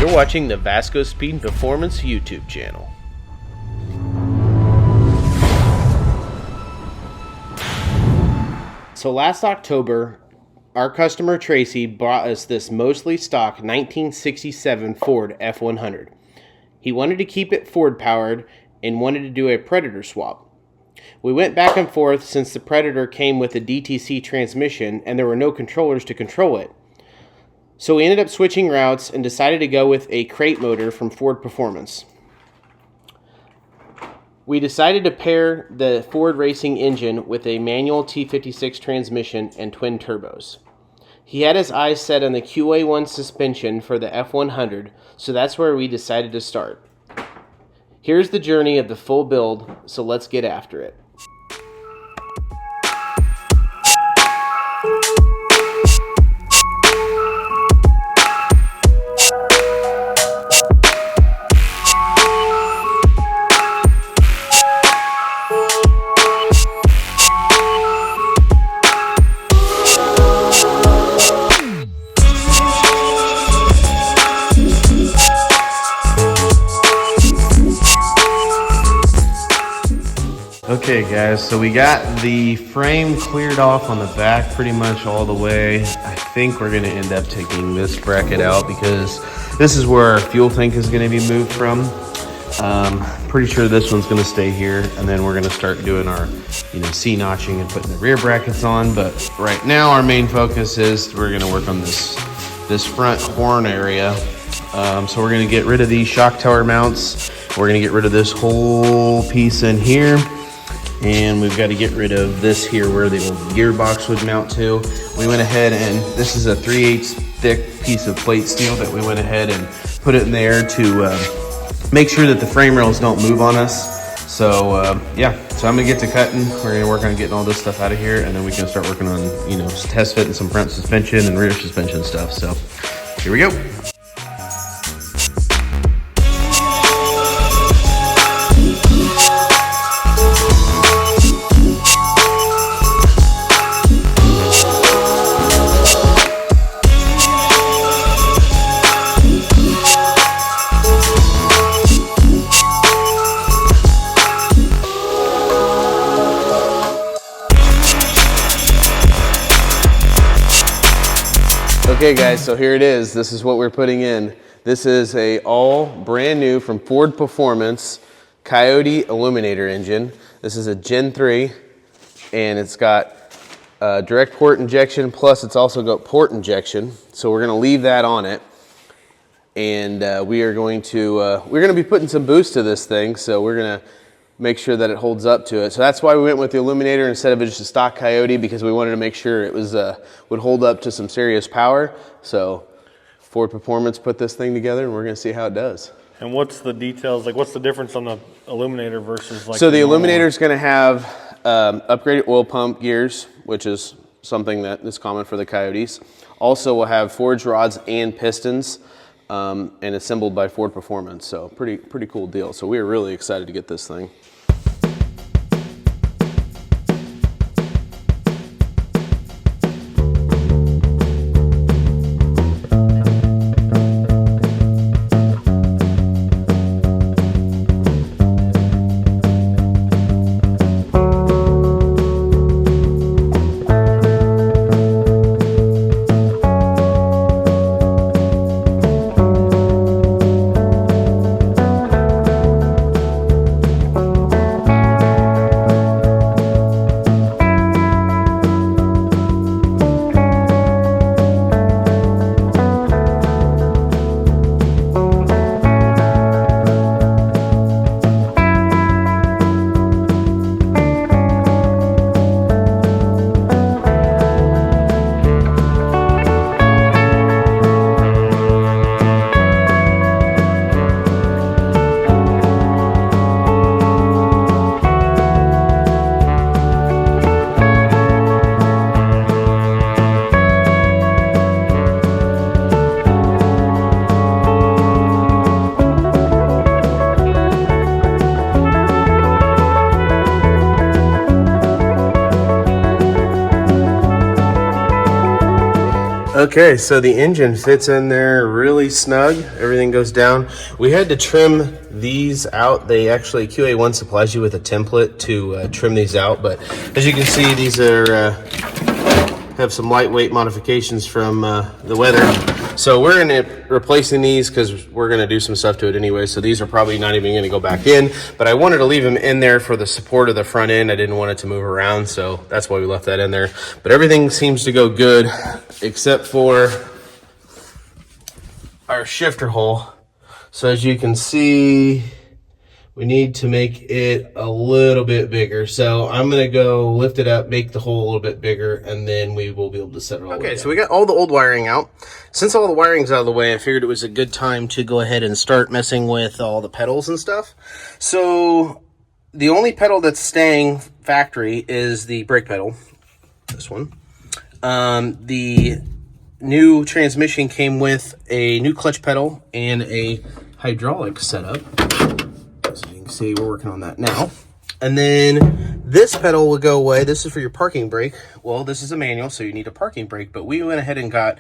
You're watching the Vasko Speed and Performance YouTube channel. So last October, our customer Tracy bought us this mostly stock 1967 Ford F100. He wanted to keep it Ford powered and wanted to do a Predator swap. We went back and forth since the Predator came with a DTC transmission and there were no controllers to control it. So we ended up switching routes and decided to go with a crate motor from Ford Performance. We decided to pair the Ford racing engine with a manual T56 transmission and twin turbos. He had his eyes set on the QA1 suspension for the F100, so that's where we decided to start. Here's the journey of the full build, so let's get after it. Okay guys, so we got the frame cleared off on the back pretty much all the way. I think we're gonna end up taking this bracket out because this is where our fuel tank is gonna be moved from. Pretty sure this one's gonna stay here, and then we're gonna start doing our C-notching and putting the rear brackets on. But right now our main focus is we're gonna work on this front horn area. So we're gonna get rid of these shock tower mounts. We're gonna get rid of this whole piece in here. And we've got to get rid of this here where the old gearbox would mount to. We went ahead and this is a 3/8 thick piece of plate steel that we went ahead and put it in there to make sure that the frame rails don't move on us. So yeah, so I'm gonna get to cutting. We're gonna work on getting all this stuff out of here, and then we can start working on test fitting some front suspension and rear suspension stuff. So here we go. Okay guys, so here it is. This is what we're putting in. This is a all brand new from Ford Performance Coyote Illuminator engine. This is a Gen 3 and it's got direct port injection, plus it's also got port injection. So we're gonna leave that on it. And we're going to be putting some boost to this thing, so we're gonna make sure that it holds up to it. So that's why we went with the Illuminator instead of just a stock Coyote, because we wanted to make sure it was would hold up to some serious power. So Ford Performance put this thing together, and we're going to see how it does. And what's the details? Like, what's the difference on the Illuminator versus like? So the Illuminator is going to have upgraded oil pump gears, which is something that is common for the Coyotes. Also, we'll have forged rods and pistons. And assembled by Ford Performance, so pretty cool deal. So we are really excited to get this thing. Okay, so the engine fits in there really snug. Everything goes down. We had to trim these out. They actually, QA1 supplies you with a template to trim these out. But as you can see, these are have some lightweight modifications from the weather. So we're going to replacing these because we're going to do some stuff to it anyway. So these are probably not even going to go back in. But I wanted to leave them in there for the support of the front end. I didn't want it to move around, so that's why we left that in there. But everything seems to go good except for our shifter hole. So as you can see, we need to make it a little bit bigger. So I'm gonna go lift it up, make the hole a little bit bigger, and then we will be able to set it all. Okay, so we got all the old wiring out. Since all the wiring's out of the way, I figured it was a good time to go ahead and start messing with all the pedals and stuff. So the only pedal that's staying factory is the brake pedal, this one. The new transmission came with a new clutch pedal and a hydraulic setup. So you can see we're working on that now. And then this pedal will go away. This is for your parking brake. Well, this is a manual, so you need a parking brake, but we went ahead and got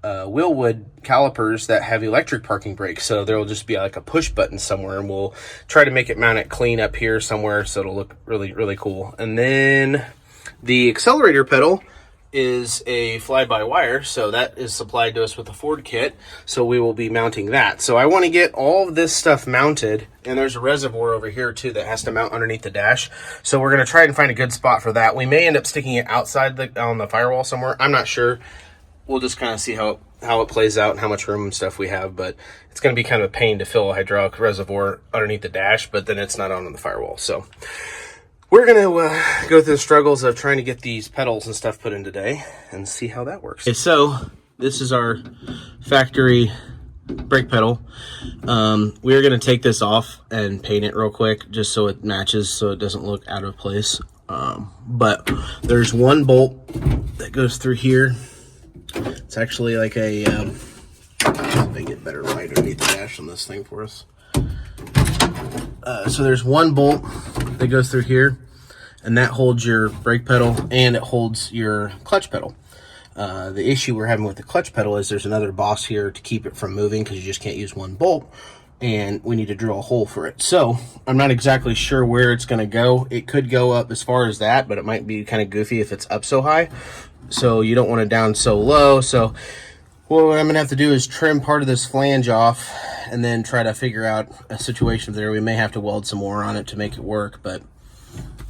Willwood calipers that have electric parking brakes. So there'll just be like a push button somewhere, and we'll try to make it mount it clean up here somewhere so it'll look really, really cool. And then the accelerator pedal is a fly-by-wire, so that is supplied to us with a Ford kit, so we will be mounting that. So I want to get all of this stuff mounted, and there's a reservoir over here too that has to mount underneath the dash, so we're going to try and find a good spot for that. We may end up sticking it outside on the firewall somewhere. I'm not sure. We'll just kind of see how it plays out and how much room and stuff we have, but it's going to be kind of a pain to fill a hydraulic reservoir underneath the dash, but then it's not on the firewall. So we're going to go through the struggles of trying to get these pedals and stuff put in today and see how that works. Okay, so this is our factory brake pedal. We're going to take this off and paint it real quick just so it matches, so it doesn't look out of place. But there's one bolt that goes through here. It's actually like a, let me get better light underneath the dash on this thing for us. So there's one bolt that goes through here, and that holds your brake pedal and it holds your clutch pedal. The issue we're having with the clutch pedal is there's another boss here to keep it from moving because you just can't use one bolt, and we need to drill a hole for it. So I'm not exactly sure where it's going to go. It could go up as far as that, but it might be kind of goofy if it's up so high. So you don't want it down so low. So what I'm going to have to do is trim part of this flange off and then try to figure out a situation there. We may have to weld some more on it to make it work, but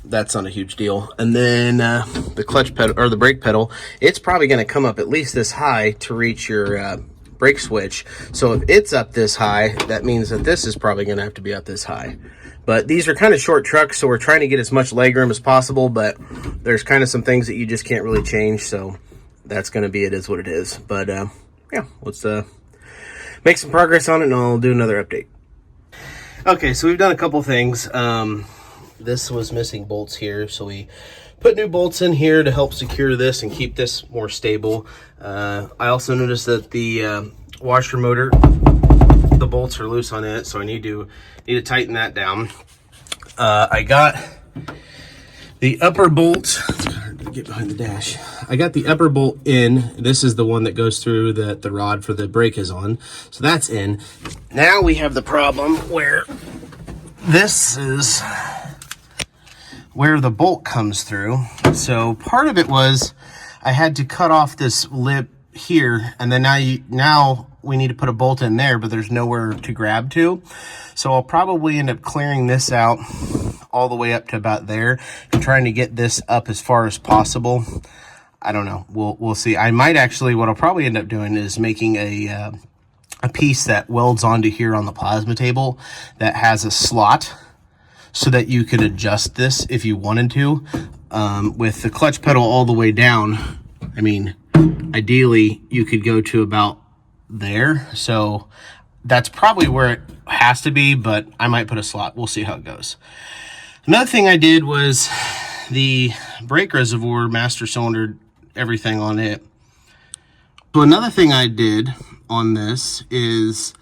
that's not a huge deal. And then the clutch pedal, or the brake pedal, it's probably going to come up at least this high to reach your brake switch. So if it's up this high, that means that this is probably going to have to be up this high. But these are kind of short trucks, so we're trying to get as much legroom as possible, but there's kind of some things that you just can't really change, so that's going to be, it is what it is. But yeah, let's make some progress on it, and I'll do another update. Okay, so we've done a couple things. This was missing bolts here, so we put new bolts in here to help secure this and keep this more stable. I also noticed that the washer motor, the bolts are loose on it, so I need to tighten that down. I got the upper bolt. It's hard to get behind the dash. I got the upper bolt in. This is the one that goes through that the rod for the brake is on, so that's in. Now we have the problem where this is where the bolt comes through. So part of it was I had to cut off this lip here, and then now we need to put a bolt in there, but there's nowhere to grab to. So I'll probably end up clearing this out all the way up to about there and trying to get this up as far as possible. I don't know. We'll see. I might actually, what I'll probably end up doing is making a piece that welds onto here on the plasma table that has a slot so that you could adjust this if you wanted to. With the clutch pedal all the way down, I mean, ideally you could go to about there. So that's probably where it has to be, but I might put a slot. We'll see how it goes. Another thing I did was the brake reservoir, master cylinder, everything on it. So another thing I did on this is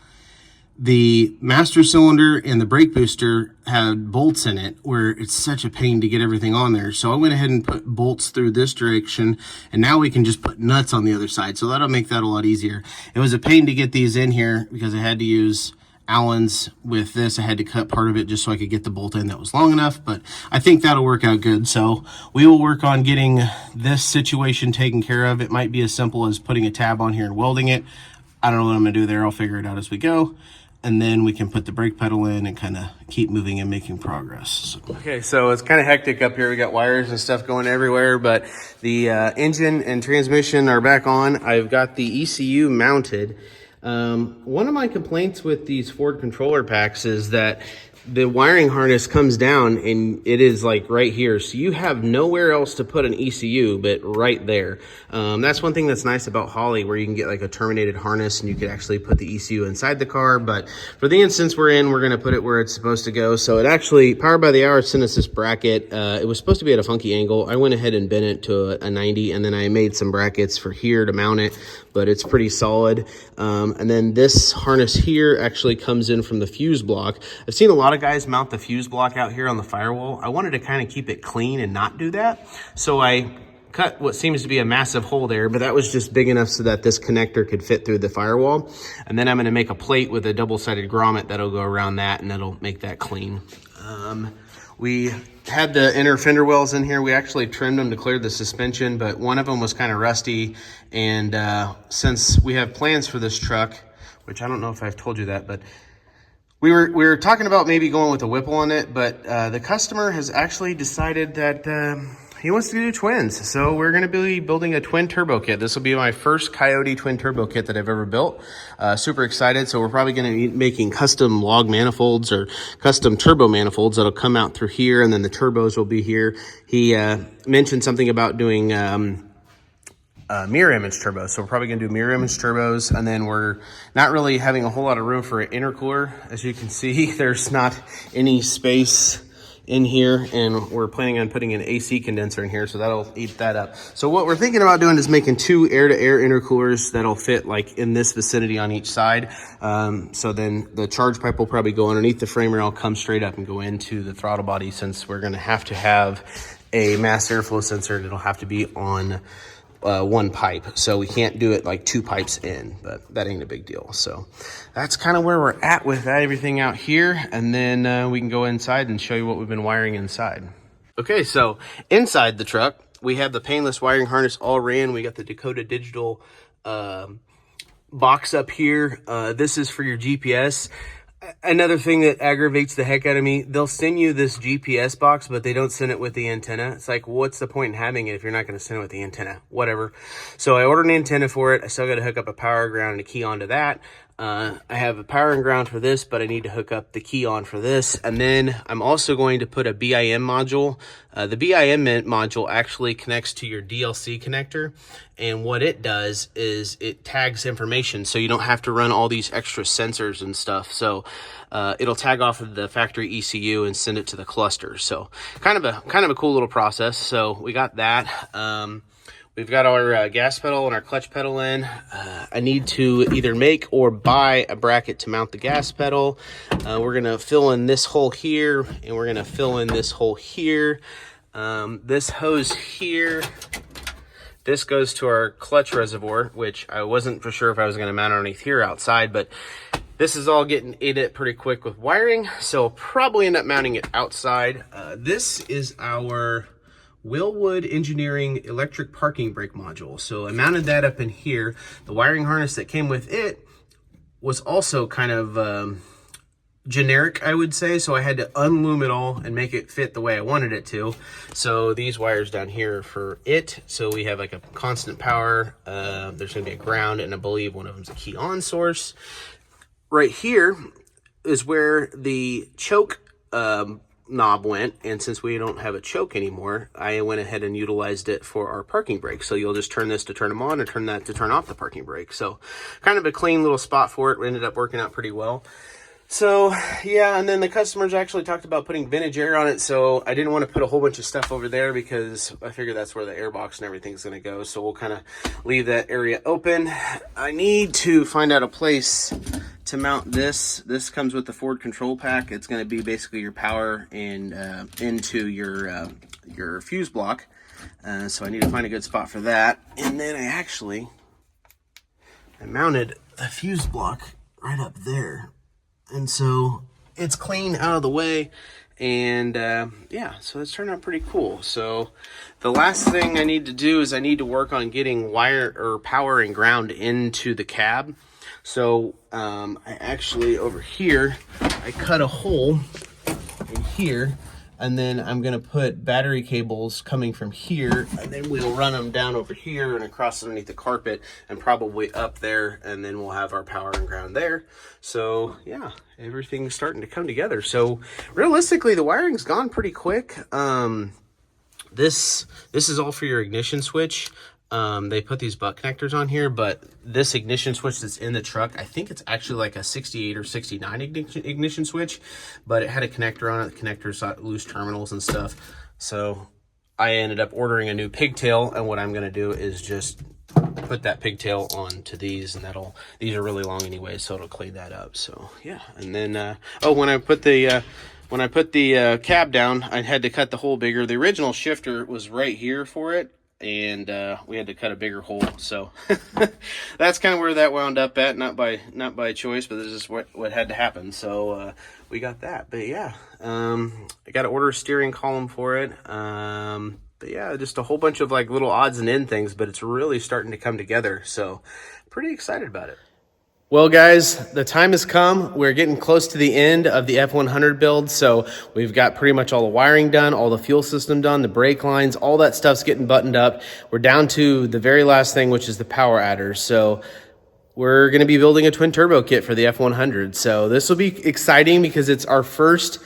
the master cylinder and the brake booster had bolts in it where it's such a pain to get everything on there. So I went ahead and put bolts through this direction, and now we can just put nuts on the other side. So that'll make that a lot easier. It was a pain to get these in here because I had to use Allen's with this. I had to cut part of it just so I could get the bolt in that was long enough, but I think that'll work out good. So we will work on getting this situation taken care of. It might be as simple as putting a tab on here and welding it. I don't know what I'm gonna do there. I'll figure it out as we go. And then we can put the brake pedal in and kind of keep moving and making progress. Okay, so it's kind of hectic up here. We got wires and stuff going everywhere, but the engine and transmission are back on. I've got the ECU mounted. One of my complaints with these Ford controller packs is that the wiring harness comes down and it is like right here. So you have nowhere else to put an ECU but right there. That's one thing that's nice about Holley, where you can get like a terminated harness and you could actually put the ECU inside the car. But for the instance we're in, we're going to put it where it's supposed to go. So it actually, Powered by the Hour sent us this bracket. It was supposed to be at a funky angle. I went ahead and bent it to a 90, and then I made some brackets for here to mount it, but it's pretty solid. And then this harness here actually comes in from the fuse block. I've seen a lot of guys mount the fuse block out here on the firewall. I wanted to kind of keep it clean and not do that. So I cut what seems to be a massive hole there, but that was just big enough so that this connector could fit through the firewall. And then I'm gonna make a plate with a double-sided grommet that'll go around that, and that'll make that clean. We had the inner fender wells in here. We actually trimmed them to clear the suspension, but one of them was kind of rusty. And since we have plans for this truck, which I don't know if I've told you that, but we were talking about maybe going with a Whipple on it, but the customer has actually decided that he wants to do twins. So we're gonna be building a twin turbo kit. This will be my first Coyote twin turbo kit that I've ever built. Super excited. So we're probably gonna be making custom log manifolds or custom turbo manifolds that'll come out through here, and then the turbos will be here. He mentioned something about doing mirror image turbos. So we're probably gonna do mirror image turbos, and then we're not really having a whole lot of room for an intercooler. As you can see, there's not any space in here, and we're planning on putting an AC condenser in here, so that'll eat that up. So what we're thinking about doing is making 2 air-to-air intercoolers that'll fit like in this vicinity on each side. So then the charge pipe will probably go underneath the frame rail, come straight up and go into the throttle body. Since we're gonna have to have a mass airflow sensor, it'll have to be on one pipe, so we can't do it like 2 pipes in, but that ain't a big deal. So that's kind of where we're at with everything out here, and then we can go inside and show you what we've been wiring inside. Okay, so inside the truck we have the painless wiring harness all ran. We got the Dakota Digital box up here. This is for your GPS. Another thing that aggravates the heck out of me, they'll send you this GPS box, but they don't send it with the antenna. It's like, what's the point in having it if you're not going to send it with the antenna? Whatever. So I ordered an antenna for it. I still got to hook up a power ground and a key onto that. I have a power and ground for this, but I need to hook up the key on for this. And then I'm also going to put a BIM module. The BIM module actually connects to your DLC connector. And what it does is it tags information, so you don't have to run all these extra sensors and stuff. So it'll tag off of the factory ECU and send it to the cluster. So kind of a cool little process. So we got that. We've got our gas pedal and our clutch pedal in. I need to either make or buy a bracket to mount the gas pedal. We're gonna fill in this hole here, and we're gonna fill in this hole here. This hose here, this goes to our clutch reservoir, which I wasn't for sure if I was gonna mount underneath here outside, but this is all getting ate up pretty quick with wiring, so I'll probably end up mounting it outside. This is our Willwood Engineering electric parking brake module. So I mounted that up in here. The wiring harness that came with it was also kind of generic, I would say. So I had to unloom it all and make it fit the way I wanted it to. So these wires down here are for it. So we have like a constant power. There's gonna be a ground, and I believe one of them's a key on source. Right here is where the choke knob went, and since we don't have a choke anymore, I went ahead and utilized it for our parking brake. So you'll just turn this to turn them on, or turn that to turn off the parking brake. So kind of a clean little spot for it. We ended up working out pretty well. So yeah, and then the customers actually talked about putting vintage air on it, so I didn't want to put a whole bunch of stuff over there because I figured that's where the air box and everything's going to go. So we'll kind of leave that area open. I need to find out a place to mount this. This comes with the Ford control pack. It's going to be basically your power and into your fuse block. So I need to find a good spot for that. And then I mounted a fuse block right up there. And so it's clean out of the way. And yeah, so it's turned out pretty cool. So the last thing I need to do is I need to work on getting wire or power and ground into the cab. So I actually over here, I cut a hole in here, and then I'm gonna put battery cables coming from here, and then we'll run them down over here and across underneath the carpet and probably up there, and then we'll have our power and ground there. So yeah, everything's starting to come together. So realistically, the wiring's gone pretty quick. This is all for your ignition switch. They put these butt connectors on here, but this ignition switch that's in the truck, I think it's actually like a 68 or 69 ignition switch, but it had a connector on it. The connectors got loose terminals and stuff. So I ended up ordering a new pigtail, and what I'm going to do is just put that pigtail onto these, and these are really long anyway, so it'll clean that up. So yeah, and then when I put the cab down, I had to cut the hole bigger. The original shifter was right here for it, and we had to cut a bigger hole. So that's kind of where that wound up at, not by choice, but this is what had to happen. So we got that. But yeah, I got to order a steering column for it. But yeah, just a whole bunch of like little odds and end things, but it's really starting to come together. So pretty excited about it. Well, guys, the time has come. We're getting close to the end of the F100 build. So we've got pretty much all the wiring done, all the fuel system done, the brake lines, all that stuff's getting buttoned up. We're down to the very last thing, which is the power adders. So we're going to be building a twin turbo kit for the F100. So this will be exciting because it's our first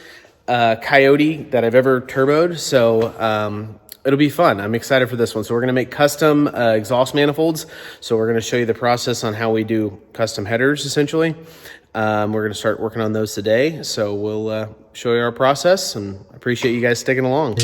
Coyote that I've ever turboed. So it'll be fun. I'm excited for this one. So we're going to make custom exhaust manifolds. So we're going to show you the process on how we do custom headers, essentially. We're going to start working on those today. So we'll show you our process, and I appreciate you guys sticking along.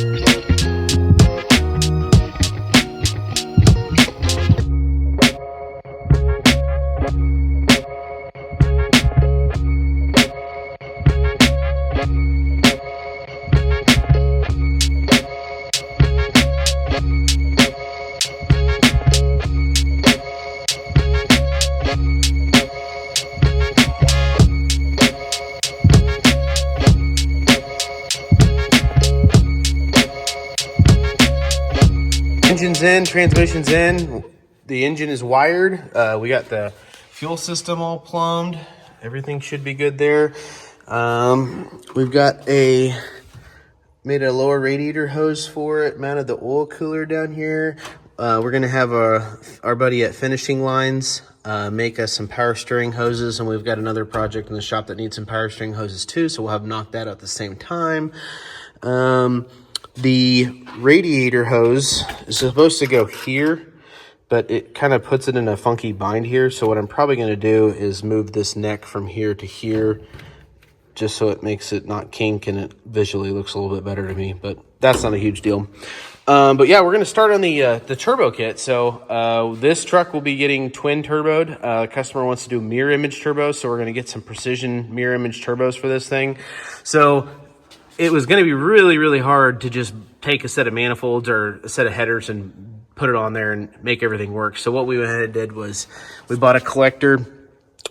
Engine's in, transmission's in, the engine is wired. We got the fuel system all plumbed. Everything should be good there. We've got made a lower radiator hose for it, mounted the oil cooler down here. We're gonna have our buddy at Finishing Lines make us some power steering hoses, and we've got another project in the shop that needs some power steering hoses too, so we'll have knocked that out at the same time. The radiator hose is supposed to go here, but it kind of puts it in a funky bind here. So what I'm probably going to do is move this neck from here to here, just so it makes it not kink and it visually looks a little bit better to me, but that's not a huge deal. But yeah, we're going to start on the turbo kit. So this truck will be getting twin turboed. The customer wants to do mirror image turbos, so we're going to get some precision mirror image turbos for this thing. So it was going to be really, really hard to just take a set of manifolds or a set of headers and put it on there and make everything work. So what we went ahead and did was we bought a collector,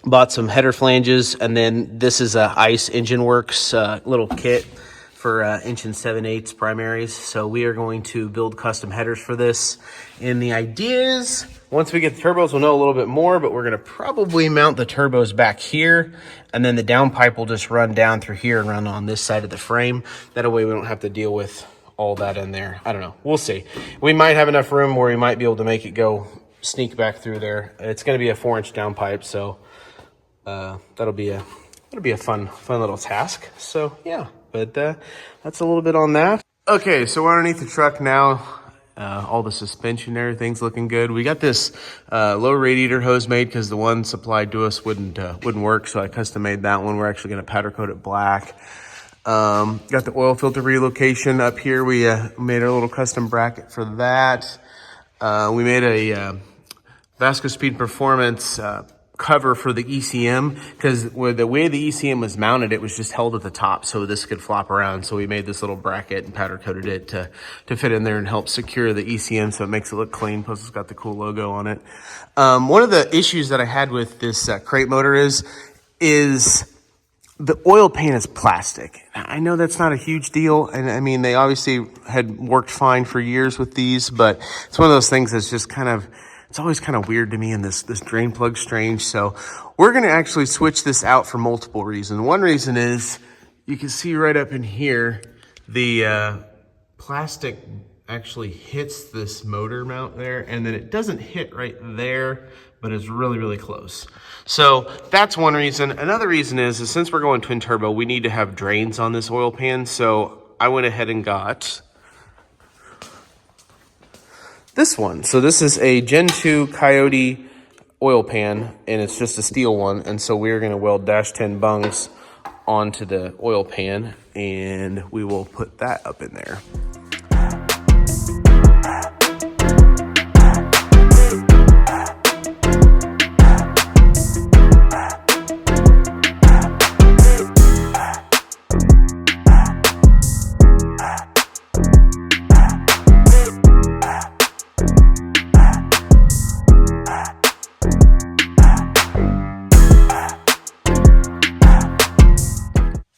bought some header flanges, and then this is a ICE Engine Works little kit for engine 7/8 primaries. So we are going to build custom headers for this. And the idea is, once we get the turbos, we'll know a little bit more, but we're gonna probably mount the turbos back here, and then the downpipe will just run down through here and run on this side of the frame. That way we don't have to deal with all that in there. I don't know, we'll see. We might have enough room where we might be able to make it go sneak back through there. It's gonna be a 4-inch downpipe, so that'll be a fun little task. So yeah, but that's a little bit on that. Okay, so we're underneath the truck now. All the suspension and everything's looking good. We got this low radiator hose made because the one supplied to us wouldn't work, so I custom made that one. We're actually going to powder coat it black. Got the oil filter relocation up here. We made our little custom bracket for that. We made a Vasko Speed Performance cover for the ECM, because the way the ECM was mounted, it was just held at the top so this could flop around. So we made this little bracket and powder coated it to fit in there and help secure the ECM so it makes it look clean. Plus it's got the cool logo on it. One of the issues that I had with this crate motor is the oil pan is plastic. I know that's not a huge deal, and I mean, they obviously had worked fine for years with these, but it's one of those things that's just kind of, it's always kind of weird to me, and this drain plug's strange. So we're gonna actually switch this out for multiple reasons. One reason is, you can see right up in here, the plastic actually hits this motor mount there, and then it doesn't hit right there, but it's really, really close. So that's one reason. Another reason is since we're going twin turbo, we need to have drains on this oil pan. So I went ahead and got this one. So this is a Gen 2 Coyote oil pan, and it's just a steel one. And so we're gonna weld -10 bungs onto the oil pan, and we will put that up in there.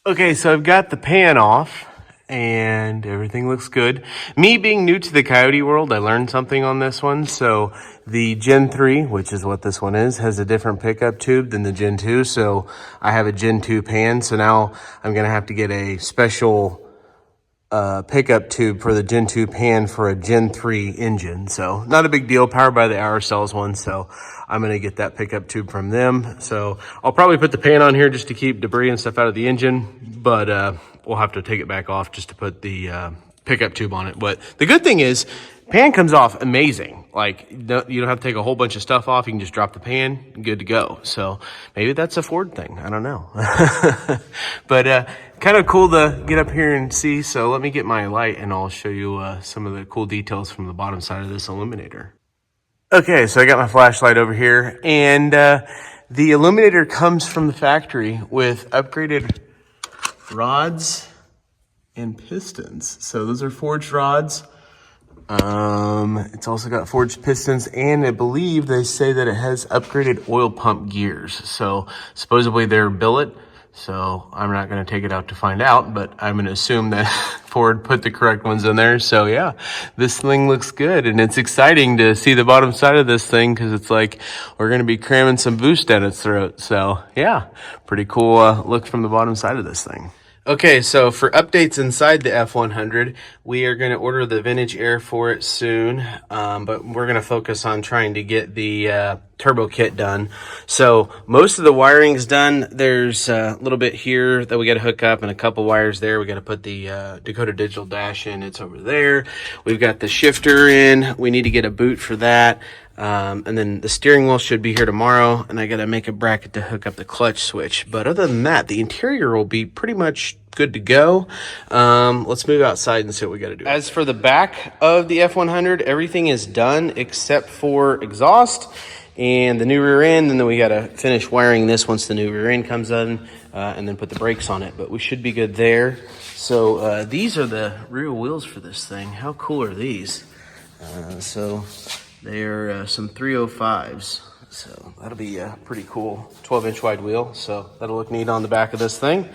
Okay, so I've got the pan off and everything looks good. Me being new to the Coyote world, I learned something on this one. So the Gen 3, which is what this one is, has a different pickup tube than the Gen 2. So I have a Gen 2 pan. So now I'm going to have to get a special pickup tube for the Gen 2 pan for a Gen 3 engine. So not a big deal, powered by the Cells one. So I'm going to get that pickup tube from them. So I'll probably put the pan on here just to keep debris and stuff out of the engine, but we'll have to take it back off just to put the pickup tube on it. But the good thing is, pan comes off amazing. Like, you don't have to take a whole bunch of stuff off. You can just drop the pan, good to go. So maybe that's a Ford thing. I don't know. But kind of cool to get up here and see. So let me get my light and I'll show you some of the cool details from the bottom side of this illuminator. Okay, so I got my flashlight over here, and the illuminator comes from the factory with upgraded rods and pistons. So those are forged rods. It's also got forged pistons, and I believe they say that it has upgraded oil pump gears. So supposedly they're billet. So I'm not going to take it out to find out, but I'm going to assume that Ford put the correct ones in there. So yeah, this thing looks good, and it's exciting to see the bottom side of this thing, because it's like we're going to be cramming some boost down its throat. So yeah, pretty cool look from the bottom side of this thing. Okay, so for updates inside the F100, we are going to order the vintage air for it soon, but we're going to focus on trying to get the turbo kit done. So most of the wiring's done. There's a little bit here that we got to hook up, and a couple wires there. We got to put the Dakota Digital dash in. It's over there. We've got the shifter in. We need to get a boot for that. And then the steering wheel should be here tomorrow, and I got to make a bracket to hook up the clutch switch. But other than that, the interior will be pretty much good to go. Let's move outside and see what we got to do. As for the back of the F100, everything is done except for exhaust and the new rear end, and then we got to finish wiring this once the new rear end comes in, and then put the brakes on it. But we should be good there. So these are the rear wheels for this thing. How cool are these? So they're some 305s. So that'll be a pretty cool 12-inch wide wheel. So that'll look neat on the back of this thing.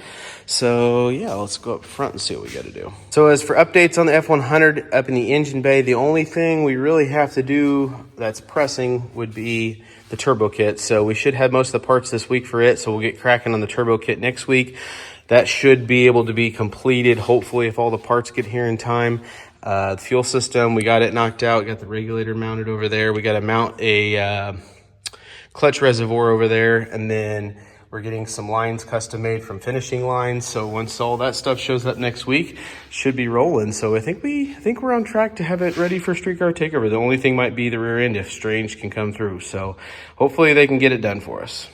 So yeah, let's go up front and see what we got to do. So as for updates on the F100 up in the engine bay, the only thing we really have to do that's pressing would be the turbo kit. So we should have most of the parts this week for it. So we'll get cracking on the turbo kit next week. That should be able to be completed, hopefully, if all the parts get here in time. The fuel system, we got it knocked out. Got the regulator mounted over there. We got to mount a clutch reservoir over there, and then we're getting some lines custom made from finishing lines. So once all that stuff shows up next week, should be rolling. So I think we're on track to have it ready for street car takeover. The only thing might be the rear end if Strange can come through. So hopefully they can get it done for us.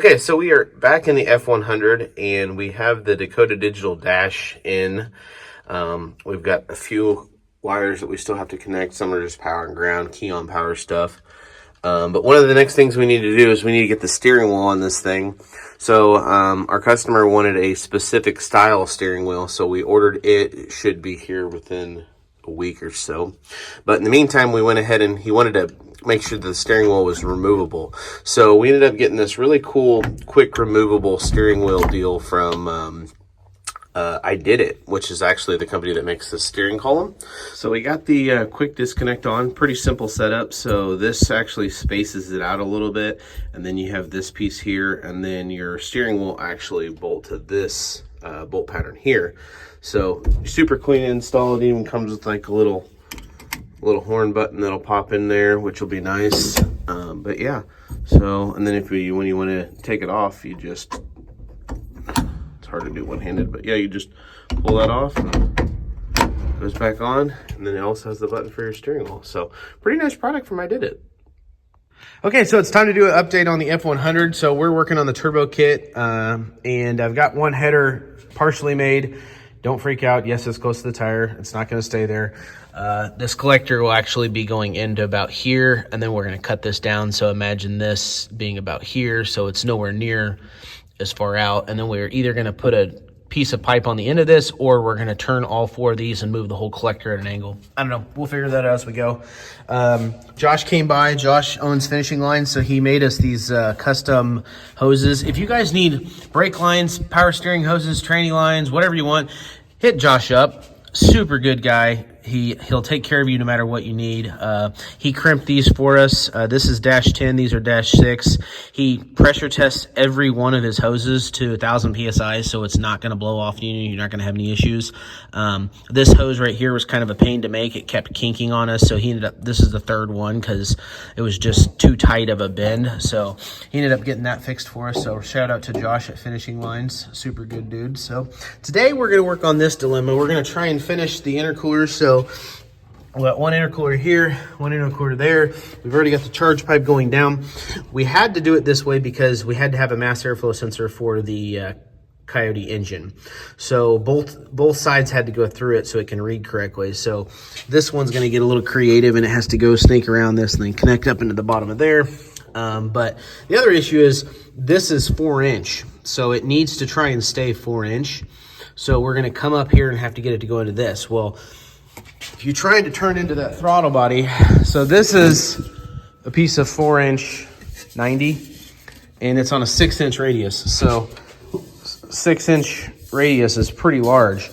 Okay, so we are back in the F100 and we have the Dakota Digital dash in. We've got a few wires that we still have to connect. Some are just power and ground, key on power stuff. But one of the next things we need to do is we need to get the steering wheel on this thing. So our customer wanted a specific style steering wheel, so we ordered it. It should be here within a week or so. But in the meantime, we went ahead and he wanted to make sure the steering wheel was removable. So we ended up getting this really cool, quick removable steering wheel deal from I Did It, which is actually the company that makes the steering column. So we got the quick disconnect on, pretty simple setup. So this actually spaces it out a little bit, and then you have this piece here, and then your steering wheel actually bolt to this bolt pattern here. So super clean to install. It even comes with like a little horn button that'll pop in there, which will be nice. But yeah, so, and then when you want to take it off, you just, it's hard to do one-handed, but yeah, you just pull that off and it goes back on, and then it also has the button for your steering wheel. So pretty nice product from I Did It. Okay, so it's time to do an update on the F100. So we're working on the turbo kit, and I've got one header partially made. Don't freak out. Yes, it's close to the tire. It's not going to stay there. This collector will actually be going into about here, and then we're going to cut this down. So imagine this being about here, so it's nowhere near as far out. And then we're either going to put a piece of pipe on the end of this, or we're going to turn all four of these and move the whole collector at an angle. I don't know. We'll figure that out as we go. Josh came by. Josh owns Finishing Lines, so he made us these custom hoses. If you guys need brake lines, power steering hoses, tranny lines, whatever you want, hit Josh up. Super good guy. He'll take care of you no matter what you need. He crimped these for us. This is -10. These are -6. He pressure tests every one of his hoses to 1,000 PSI, so it's not going to blow off you. You're not going to have any issues. This hose right here was kind of a pain to make. It kept kinking on us, so he ended up, this is the third one because it was just too tight of a bend. So he ended up getting that fixed for us. So shout out to Josh at Finishing Lines. Super good dude. So today we're going to work on this dilemma. We're going to try and finish the intercoolers. So we got one intercooler here, one intercooler there. We've already got the charge pipe going down. We had to do it this way because we had to have a mass airflow sensor for the Coyote engine. So both sides had to go through it so it can read correctly. So this one's going to get a little creative, and it has to go snake around this and then connect up into the bottom of there. But the other issue is this is 4-inch, so it needs to try and stay 4-inch. So we're going to come up here and have to get it to go into this. Well, if you're trying to turn into that throttle body, so this is a piece of 4-inch 90, and it's on a 6-inch radius. So 6-inch radius is pretty large.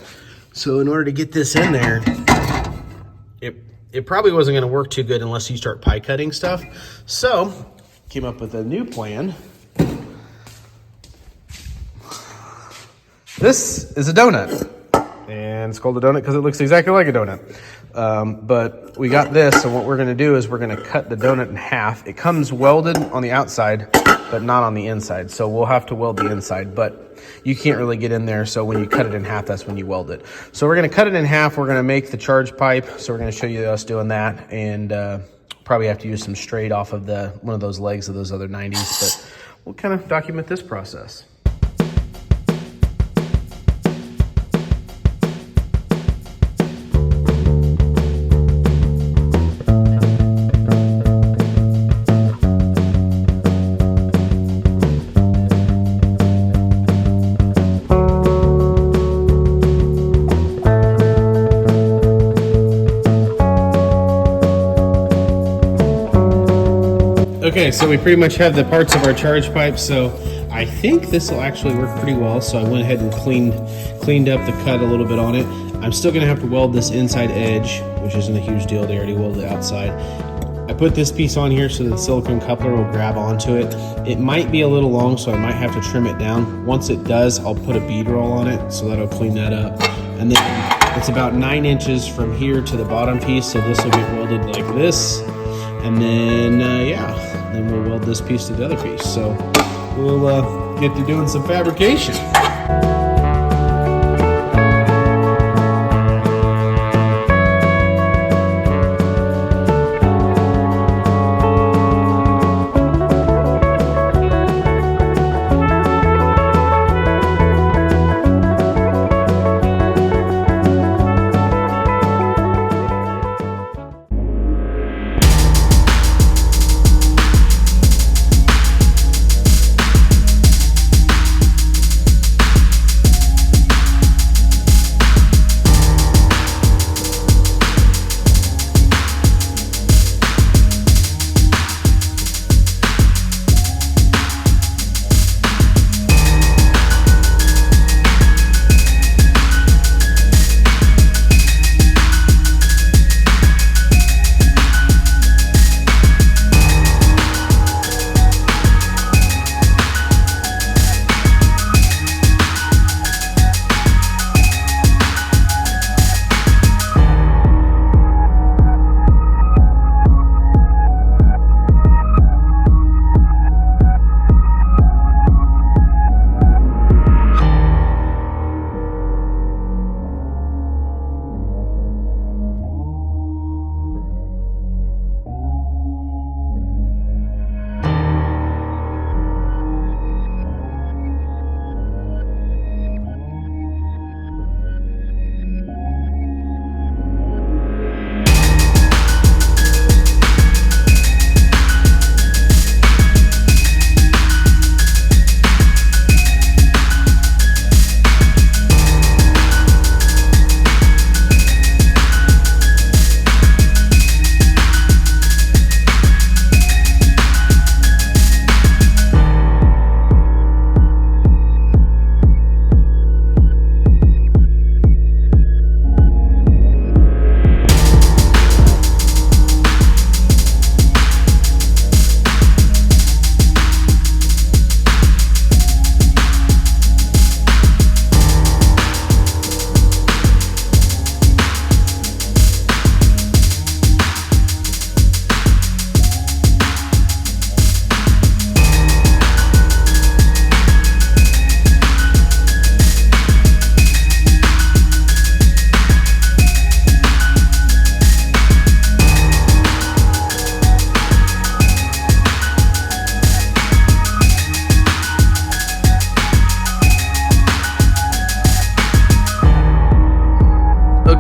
So in order to get this in there, it probably wasn't going to work too good unless you start pie cutting stuff. So came up with a new plan. This is a donut. And it's called a donut because it looks exactly like a donut. But we got this, and what we're going to do is we're going to cut the donut in half. It comes welded on the outside, but not on the inside. So we'll have to weld the inside, but you can't really get in there. So when you cut it in half, that's when you weld it. So we're going to cut it in half. We're going to make the charge pipe. So we're going to show you us doing that, and probably have to use some straight off of one of those legs of those other 90s. But we'll kind of document this process. Okay, so we pretty much have the parts of our charge pipe, so I think this will actually work pretty well. So I went ahead and cleaned up the cut a little bit on it. I'm still gonna have to weld this inside edge, which isn't a huge deal. They already welded the outside. I put this piece on here so the silicone coupler will grab onto it. It might be a little long, so I might have to trim it down. Once it does, I'll put a bead roll on it, so that'll clean that up. And then it's about 9 inches from here to the bottom piece, so this will get welded like this. And then, then we'll weld this piece to the other piece. So we'll get to doing some fabrication.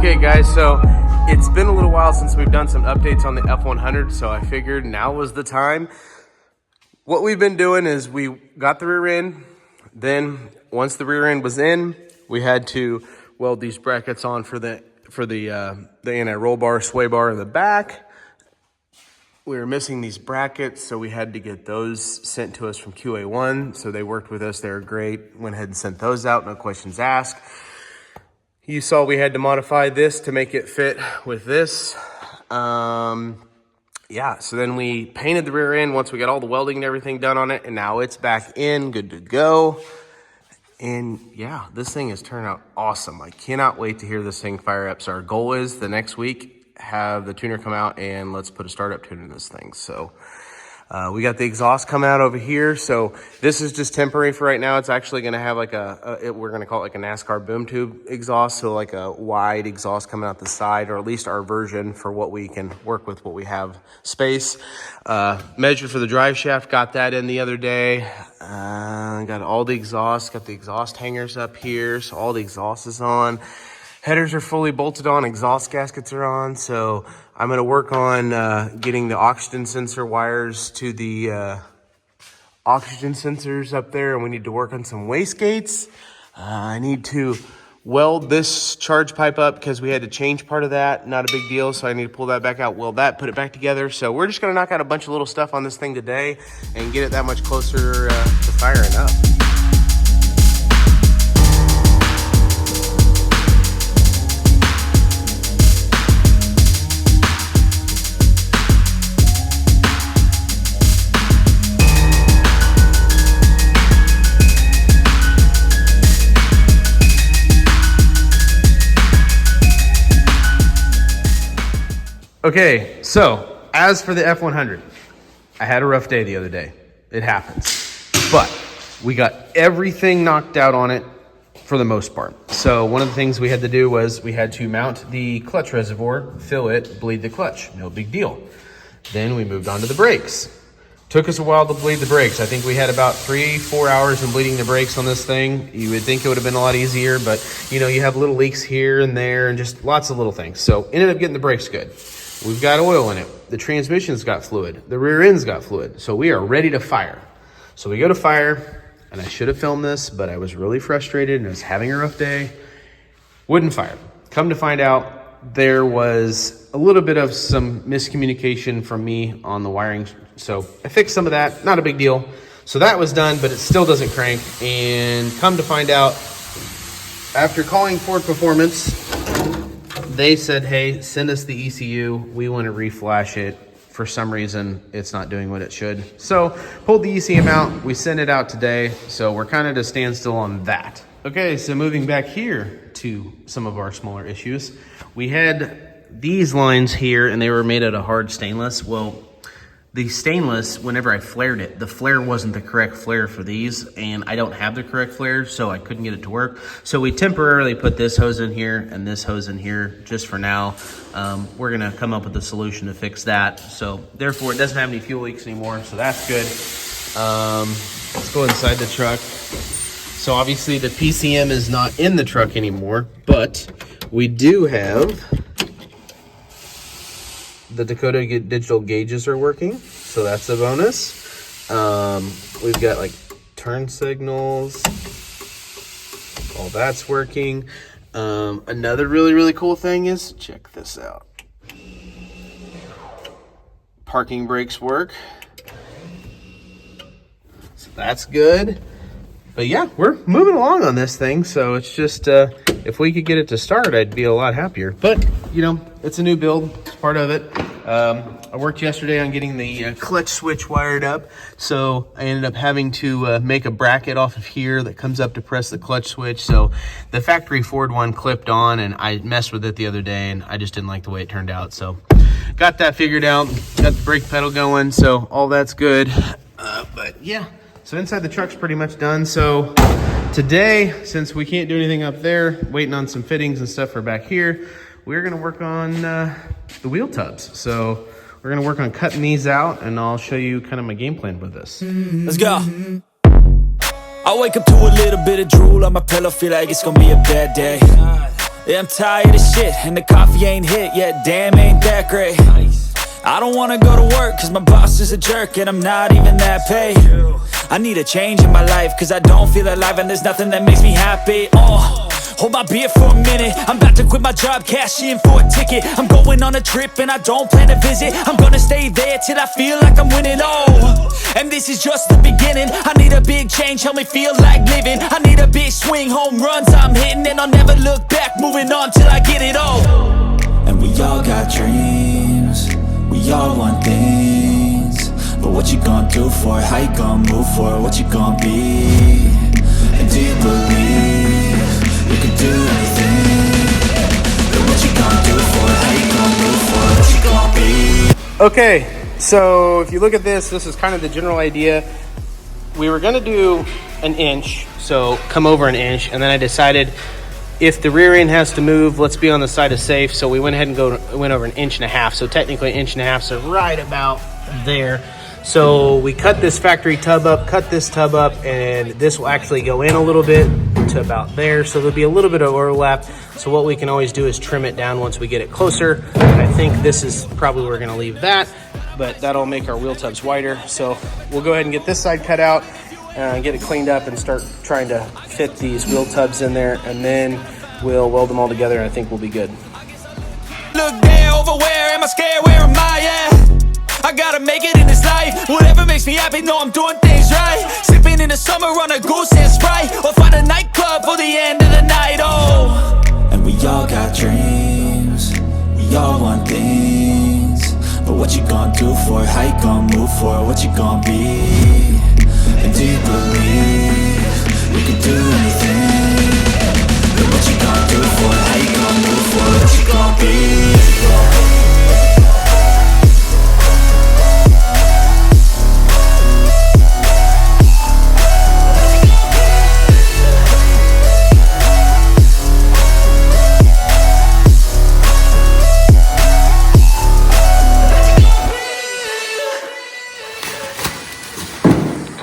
Okay guys, so it's been a little while since we've done some updates on the F100, so I figured now was the time. What we've been doing is we got the rear end, then once the rear end was in, we had to weld these brackets on for the anti-roll bar, sway bar in the back. We were missing these brackets, so we had to get those sent to us from QA1. So they worked with us, they were great. Went ahead and sent those out, no questions asked. You saw we had to modify this to make it fit with this. Yeah, so then we painted the rear end once we got all the welding and everything done on it, and now it's back in, good to go. And yeah, this thing has turned out awesome. I cannot wait to hear this thing fire up. So our goal is the next week, have the tuner come out and let's put a startup tune in this thing. So we got the exhaust coming out over here. So this is just temporary for right now. It's actually going to have like we're going to call it like a NASCAR boom tube exhaust. So like a wide exhaust coming out the side, or at least our version for what we can work with, what we have space. Measure for the drive shaft, got that in the other day. Got all the exhaust, got the exhaust hangers up here. So all the exhaust is on. Headers are fully bolted on, exhaust gaskets are on. So I'm gonna work on getting the oxygen sensor wires to the oxygen sensors up there, and we need to work on some wastegates. I need to weld this charge pipe up because we had to change part of that. Not a big deal, so I need to pull that back out, weld that, put it back together. So we're just gonna knock out a bunch of little stuff on this thing today and get it that much closer to firing up. Okay, so as for the F100, I had a rough day the other day. It happens. But we got everything knocked out on it for the most part. So one of the things we had to do was we had to mount the clutch reservoir, fill it, bleed the clutch. No big deal. Then we moved on to the brakes. Took us a while to bleed the brakes. I think we had about 3-4 hours in bleeding the brakes on this thing. You would think it would have been a lot easier, but you know, you have little leaks here and there and just lots of little things. So ended up getting the brakes good. We've got oil in it. The transmission's got fluid. The rear end's got fluid. So we are ready to fire. So we go to fire, and I should have filmed this, but I was really frustrated and I was having a rough day. Wouldn't fire. Come to find out, there was a little bit of some miscommunication from me on the wiring. So I fixed some of that, not a big deal. So that was done, but it still doesn't crank. And come to find out, after calling Ford Performance, they said, hey, send us the ECU. We want to reflash it. For some reason, it's not doing what it should. So pulled the ECM out. We sent it out today. So we're kind of at a standstill on that. Okay, so moving back here to some of our smaller issues. We had these lines here, and they were made out of hard stainless. Well, the stainless, whenever I flared it, the flare wasn't the correct flare for these, and I don't have the correct flare, so I couldn't get it to work. So we temporarily put this hose in here and this hose in here just for now. We're gonna come up with a solution to fix that. So therefore, it doesn't have any fuel leaks anymore, so that's good. Let's go inside the truck. So obviously the PCM is not in the truck anymore, but we do have the Dakota digital gauges are working, so that's a bonus. We've got like turn signals, all that's working. Another really cool thing is, check this out. Parking brakes work, so that's good. But yeah, we're moving along on this thing, so it's just, if we could get it to start, I'd be a lot happier. But, you know, it's a new build, it's part of it. I worked yesterday on getting the clutch switch wired up, so I ended up having to make a bracket off of here that comes up to press the clutch switch. So the factory Ford one clipped on, and I messed with it the other day, and I just didn't like the way it turned out. So got that figured out, got the brake pedal going, so all that's good. But yeah. So inside the truck's pretty much done. So today, since we can't do anything up there, waiting on some fittings and stuff for back here, we're gonna work on the wheel tubs. So we're gonna work on cutting these out, and I'll show you kind of my game plan with this. Let's go. I wake up to a little bit of drool on my pillow, feel like it's gonna be a bad day. Yeah, I'm tired of shit, and the coffee ain't hit yet, damn ain't that great. I don't wanna go to work, cause my boss is a jerk, and I'm not even that paid. I need a change in my life, cause I don't feel alive, and there's nothing that makes me happy. Hold my beer for a minute, I'm about to quit my job, cash in for a ticket. I'm going on a trip and I don't plan to visit. I'm gonna stay there till I feel like I'm winning, and this is just the beginning. I need a big change, help me feel like living. I need a big swing, home runs I'm hitting, and I'll never look back, moving on till I get it all. And we all got dreams, we all want things, but what you gonna do for it? How you gonna move for it? What you gonna be? And do you believe you can do anything? But what you gonna do for it? How you gonna move for it? What you gonna be? Okay, so if you look at this is kind of the general idea. We were gonna do an inch, so come over an inch, and then I decided if the rear end has to move, let's be on the side of safe. So we went ahead and went over 1.5 inches. So technically 1.5 inches, so right about there. So we cut this factory tub up, cut this tub up, and this will actually go in a little bit to about there. So there'll be a little bit of overlap. So what we can always do is trim it down once we get it closer. I think this is probably where we're gonna leave that, but that'll make our wheel tubs wider. So we'll go ahead and get this side cut out, get it cleaned up, and start trying to fit these wheel tubs in there, and then we'll weld them all together, and I think we'll be good. Look there, over where, am I scared, where am I at? I gotta make it in this life, whatever makes me happy, know I'm doing things right. Sipping in the summer on a goose and Sprite, or find a nightclub for the end of the night, And we all got dreams, we all want things, but what you gonna do for it? How you gonna move for it? What you gonna be? And do you believe you can do anything? But what you gonna do for it? How you gonna move for it? What you gonna be?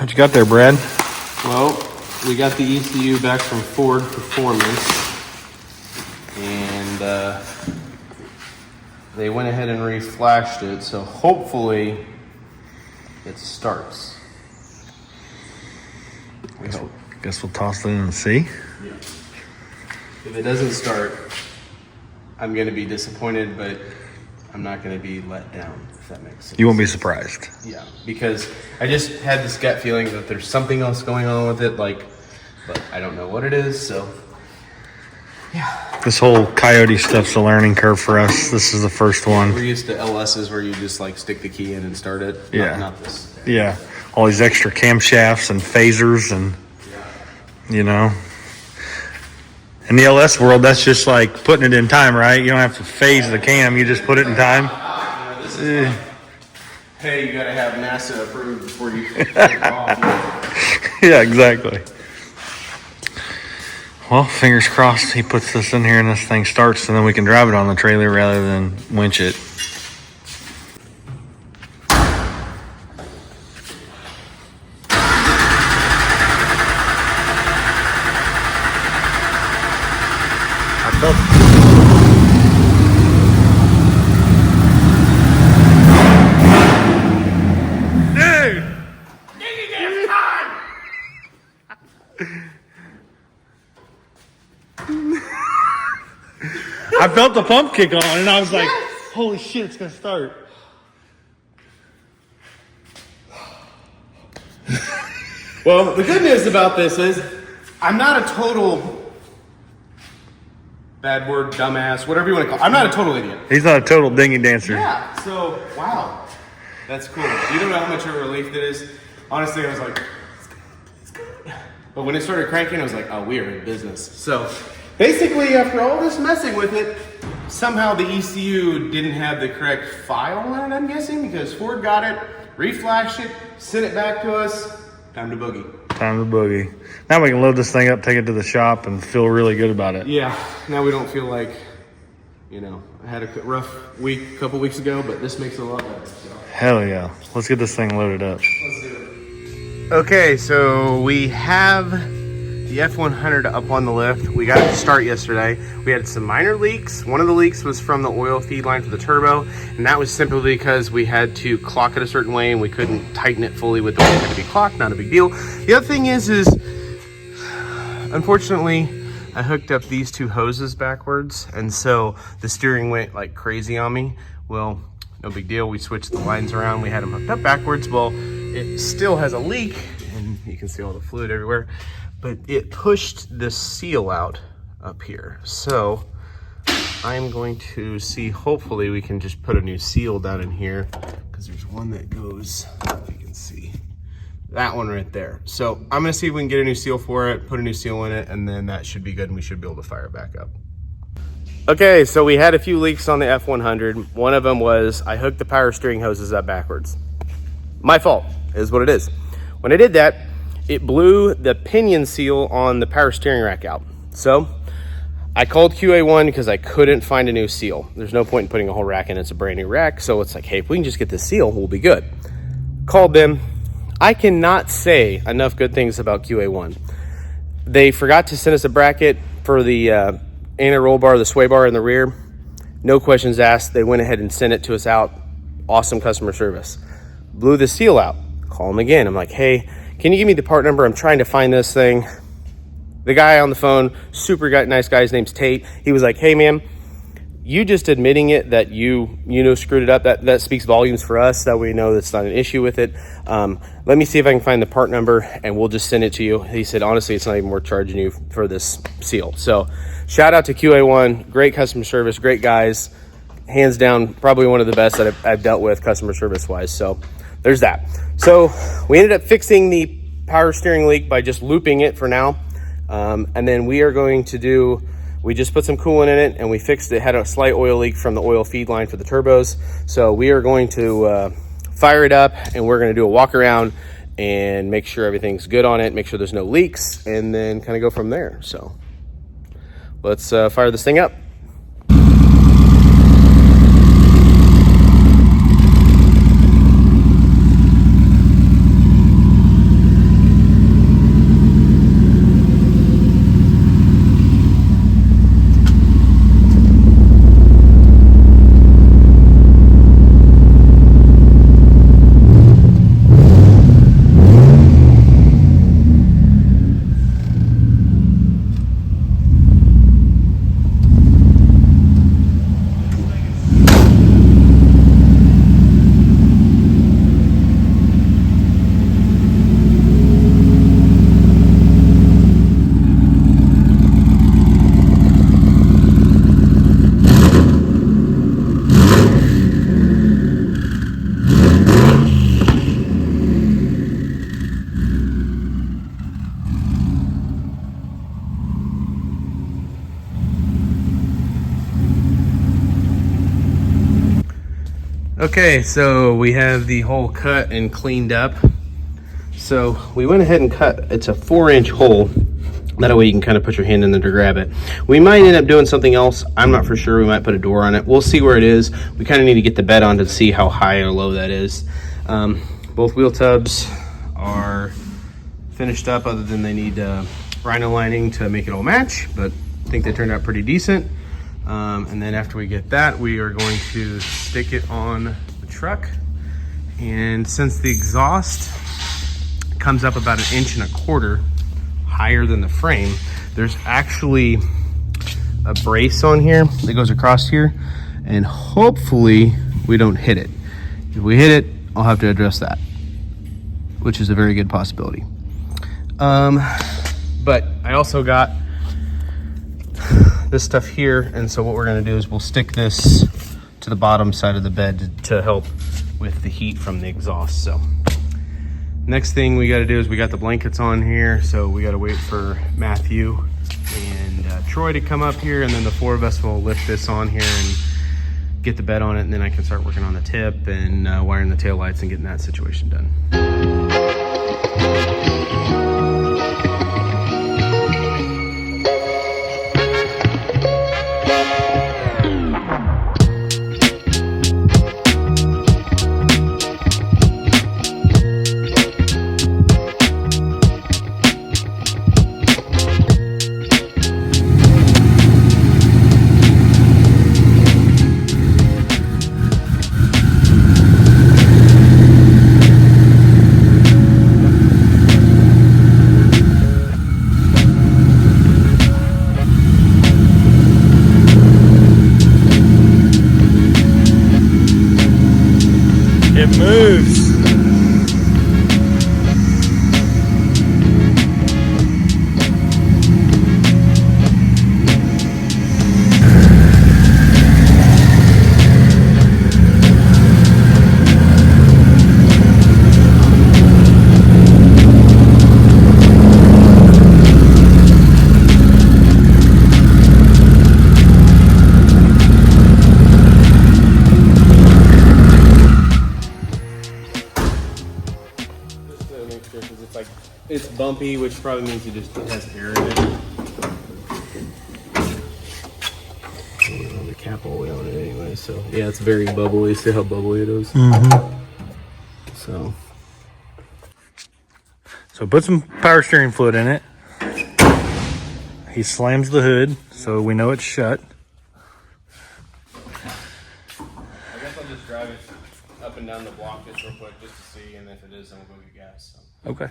What you got there, Brad? Well, we got the ECU back from Ford Performance, and they went ahead and re-flashed it, so hopefully it starts. We hope. Guess we'll toss it in and see. Yeah. If it doesn't start, I'm going to be disappointed, but I'm not going to be let down, if that makes sense. You won't be surprised. Yeah, because I just had this gut feeling that there's something else going on with it, but I don't know what it is, so yeah. This whole Coyote stuff's a learning curve for us. This is the first one. We're used to LSs where you just like stick the key in and start it. Yeah. Not this. Yeah. All these extra camshafts and phasers and, you know. In the LS world, that's just like putting it in time, right? You don't have to phase the cam. You just put it in time. Hey, you gotta have NASA approved before you take it off. Yeah, exactly. Well, fingers crossed he puts this in here and this thing starts, and then we can drive it on the trailer rather than winch it. I felt I felt the pump kick on, and I was like, holy shit, it's going to start. Well, the good news about this is I'm not a total bad word, dumbass, whatever you want to call it. I'm not a total idiot. He's not a total dingy dancer. Yeah, so, wow. That's cool. You don't know how much of a relief that is. Honestly, I was like, it's good. But when it started cranking, I was like, oh, we are in business. So basically, after all this messing with it, somehow the ECU didn't have the correct file on it, I'm guessing, because Ford got it, reflashed it, sent it back to us. Time to boogie. Time to boogie. Now we can load this thing up, take it to the shop, and feel really good about it. Yeah, now we don't feel like, you know, I had a rough week a couple weeks ago, but this makes it a lot better. So. Hell yeah. Let's get this thing loaded up. Let's do it. Okay, so we have the F100 up on the lift. We got it to start yesterday. We had some minor leaks. One of the leaks was from the oil feed line for the turbo, and that was simply because we had to clock it a certain way and we couldn't tighten it fully with the way it had to be clocked. Not a big deal. The other thing is unfortunately, I hooked up these two hoses backwards, and so the steering went like crazy on me. Well, no big deal. We switched the lines around. We had them hooked up backwards. Well, it still has a leak, and you can see all the fluid everywhere, but it pushed the seal out up here. So I'm going to see, hopefully we can just put a new seal down in here, because there's one that goes, I don't know if you can see, that one right there. So I'm gonna see if we can get a new seal for it, put a new seal in it, and then that should be good, and we should be able to fire it back up. Okay, so we had a few leaks on the F100. One of them was I hooked the power steering hoses up backwards. My fault, is what it is. When I did that, it blew the pinion seal on the power steering rack out. So I called QA1 because I couldn't find a new seal. There's no point in putting a whole rack in, it's a brand new rack. So it's like, hey, if we can just get this seal, we'll be good. Called them. I cannot say enough good things about QA1. They forgot to send us a bracket for the anti-roll bar, the sway bar in the rear. No questions asked. They went ahead and sent it to us out. Awesome customer service. Blew the seal out. Call them again. I'm like, hey, can you give me the part number? I'm trying to find this thing. The guy on the phone, super nice guy, his name's Tate. He was like, hey man, you just admitting it that you screwed it up, that speaks volumes for us, that we know that's not an issue with it. Let me see if I can find the part number and we'll just send it to you. He said, honestly, it's not even worth charging you for this seal. So shout out to QA1, great customer service, great guys, hands down, probably one of the best that I've dealt with customer service wise. So there's that. So we ended up fixing the power steering leak by just looping it for now. And then we are going to we just put some coolant in it and we fixed it. Had a slight oil leak from the oil feed line for the turbos. So we are going to fire it up and we're going to do a walk around and make sure everything's good on it, make sure there's no leaks, and then kind of go from there. So let's fire this thing up. Okay, so we have the hole cut and cleaned up. So we went ahead and cut, it's a 4-inch hole. That way you can kind of put your hand in there to grab it. We might end up doing something else. I'm not for sure. We might put a door on it. We'll see where it is. We kind of need to get the bed on to see how high or low that is. Both wheel tubs are finished up, other than they need rhino lining to make it all match, but I think they turned out pretty decent. And then after we get that, we are going to stick it on the truck. And since the exhaust comes up about 1.25 inches higher than the frame, there's actually a brace on here that goes across here, and hopefully we don't hit it. If we hit it, I'll have to address that, which is a very good possibility. But I also got this stuff here, and so what we're going to do is we'll stick this to the bottom side of the bed to help with the heat from the exhaust. So next thing we got to do is we got the blankets on here, so we got to wait for Matthew and Troy to come up here, and then the 4 of us will lift this on here and get the bed on it, and then I can start working on the tip and wiring the taillights and getting that situation done. It moves. It's bumpy, which probably means it has air in it. The cap all the way on it anyway, so yeah, it's very bubbly. See how bubbly it is? So put some power steering fluid in it. He slams the hood, so we know it's shut. I guess I'll just drive it up and down the block just real quick just to see, and if it is, then we'll go get gas. So. Okay.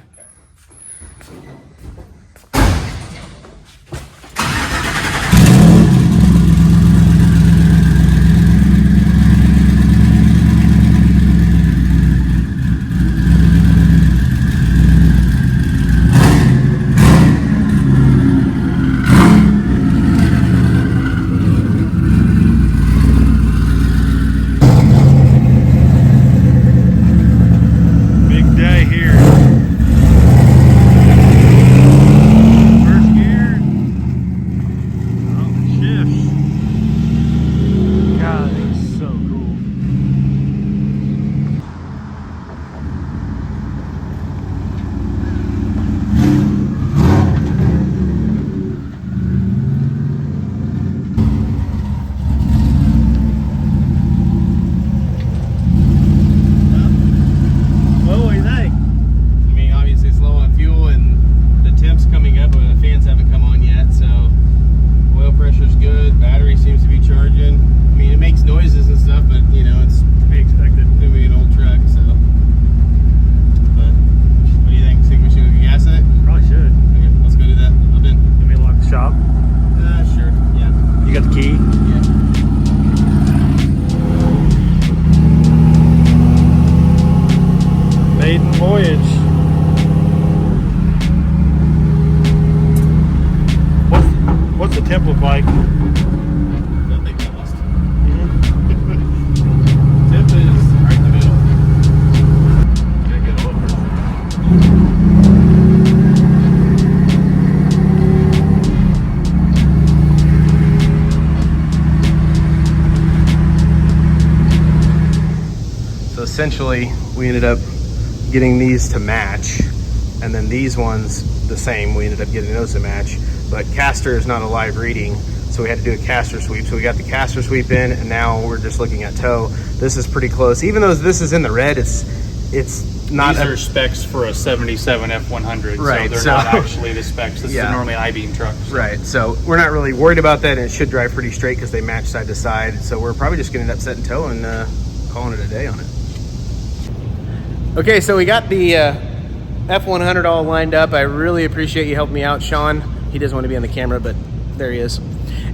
Maiden Voyage. What's the temp look like? Nothing cost. Temp is right in the middle. Gotta get over. So essentially, we ended up getting these to match, and then these ones the same. We ended up getting those to match, but caster is not a live reading, so we had to do a caster sweep. So we got the caster sweep in, and now we're just looking at toe. This is pretty close. Even though this is in the red, it's not. These are specs for a 77 F100, Right, so they're so- not actually the specs. This Yeah. is normally an I-beam truck. Right, so we're not really worried about that, and it should drive pretty straight because they match side to side. So we're probably just gonna end up setting toe and calling it a day on it. Okay, so we got the F100 all lined up. I really appreciate you helping me out, Sean. He doesn't want to be on the camera, but there he is.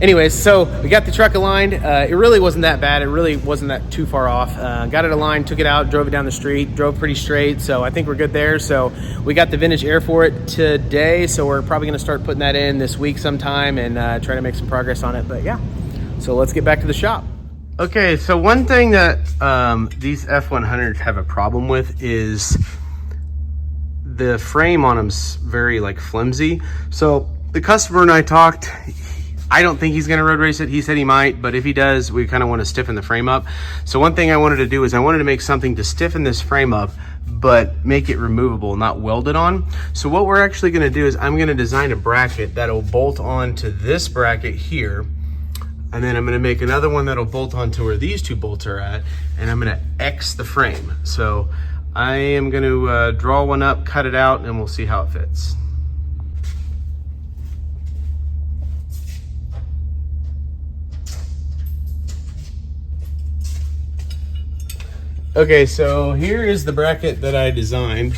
Anyways, so we got the truck aligned. It really wasn't that bad. It really wasn't that too far off. Got it aligned, took it out, drove it down the street, drove pretty straight. So I think we're good there. So we got the vintage air for it today. So we're probably gonna start putting that in this week sometime and try to make some progress on it. But yeah, so let's get back to the shop. Okay, so one thing that these F100s have a problem with is the frame on them's very like flimsy. So the customer and I talked. I don't think he's gonna road race it. He said he might, but if he does, we kind of want to stiffen the frame up. So one thing I wanted to do is I wanted to make something to stiffen this frame up, but make it removable, not welded on. So what we're actually gonna do is I'm gonna design a bracket that'll bolt on to this bracket here. And then I'm gonna make another one that'll bolt onto where these two bolts are at, and I'm gonna X the frame. So I am gonna draw one up, cut it out, and we'll see how it fits. Okay, so here is the bracket that I designed.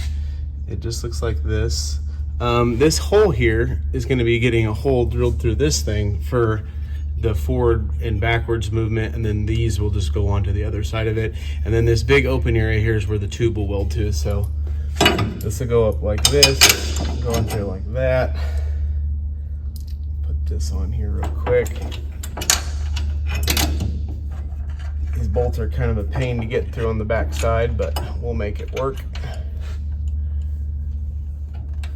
It just looks like this. This hole here is gonna be getting a hole drilled through this thing for the forward and backwards movement, and then these will just go onto the other side of it. And then this big open area here is where the tube will weld to. So this will go up like this, go in there like that. Put this on here real quick. These bolts are kind of a pain to get through on the back side, but we'll make it work.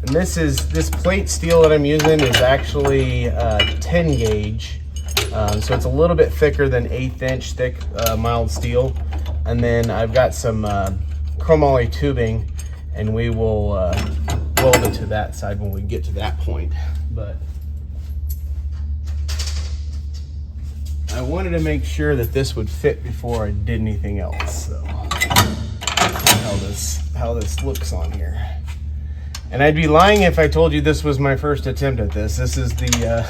And this plate steel that I'm using is actually 10 gauge. So it's a little bit thicker than 1/8 inch thick mild steel. And then I've got some chromoly tubing, and we will weld it to that side when we get to that point. But I wanted to make sure that this would fit before I did anything else. So how this looks on here. And I'd be lying if I told you this was my first attempt at this. This is the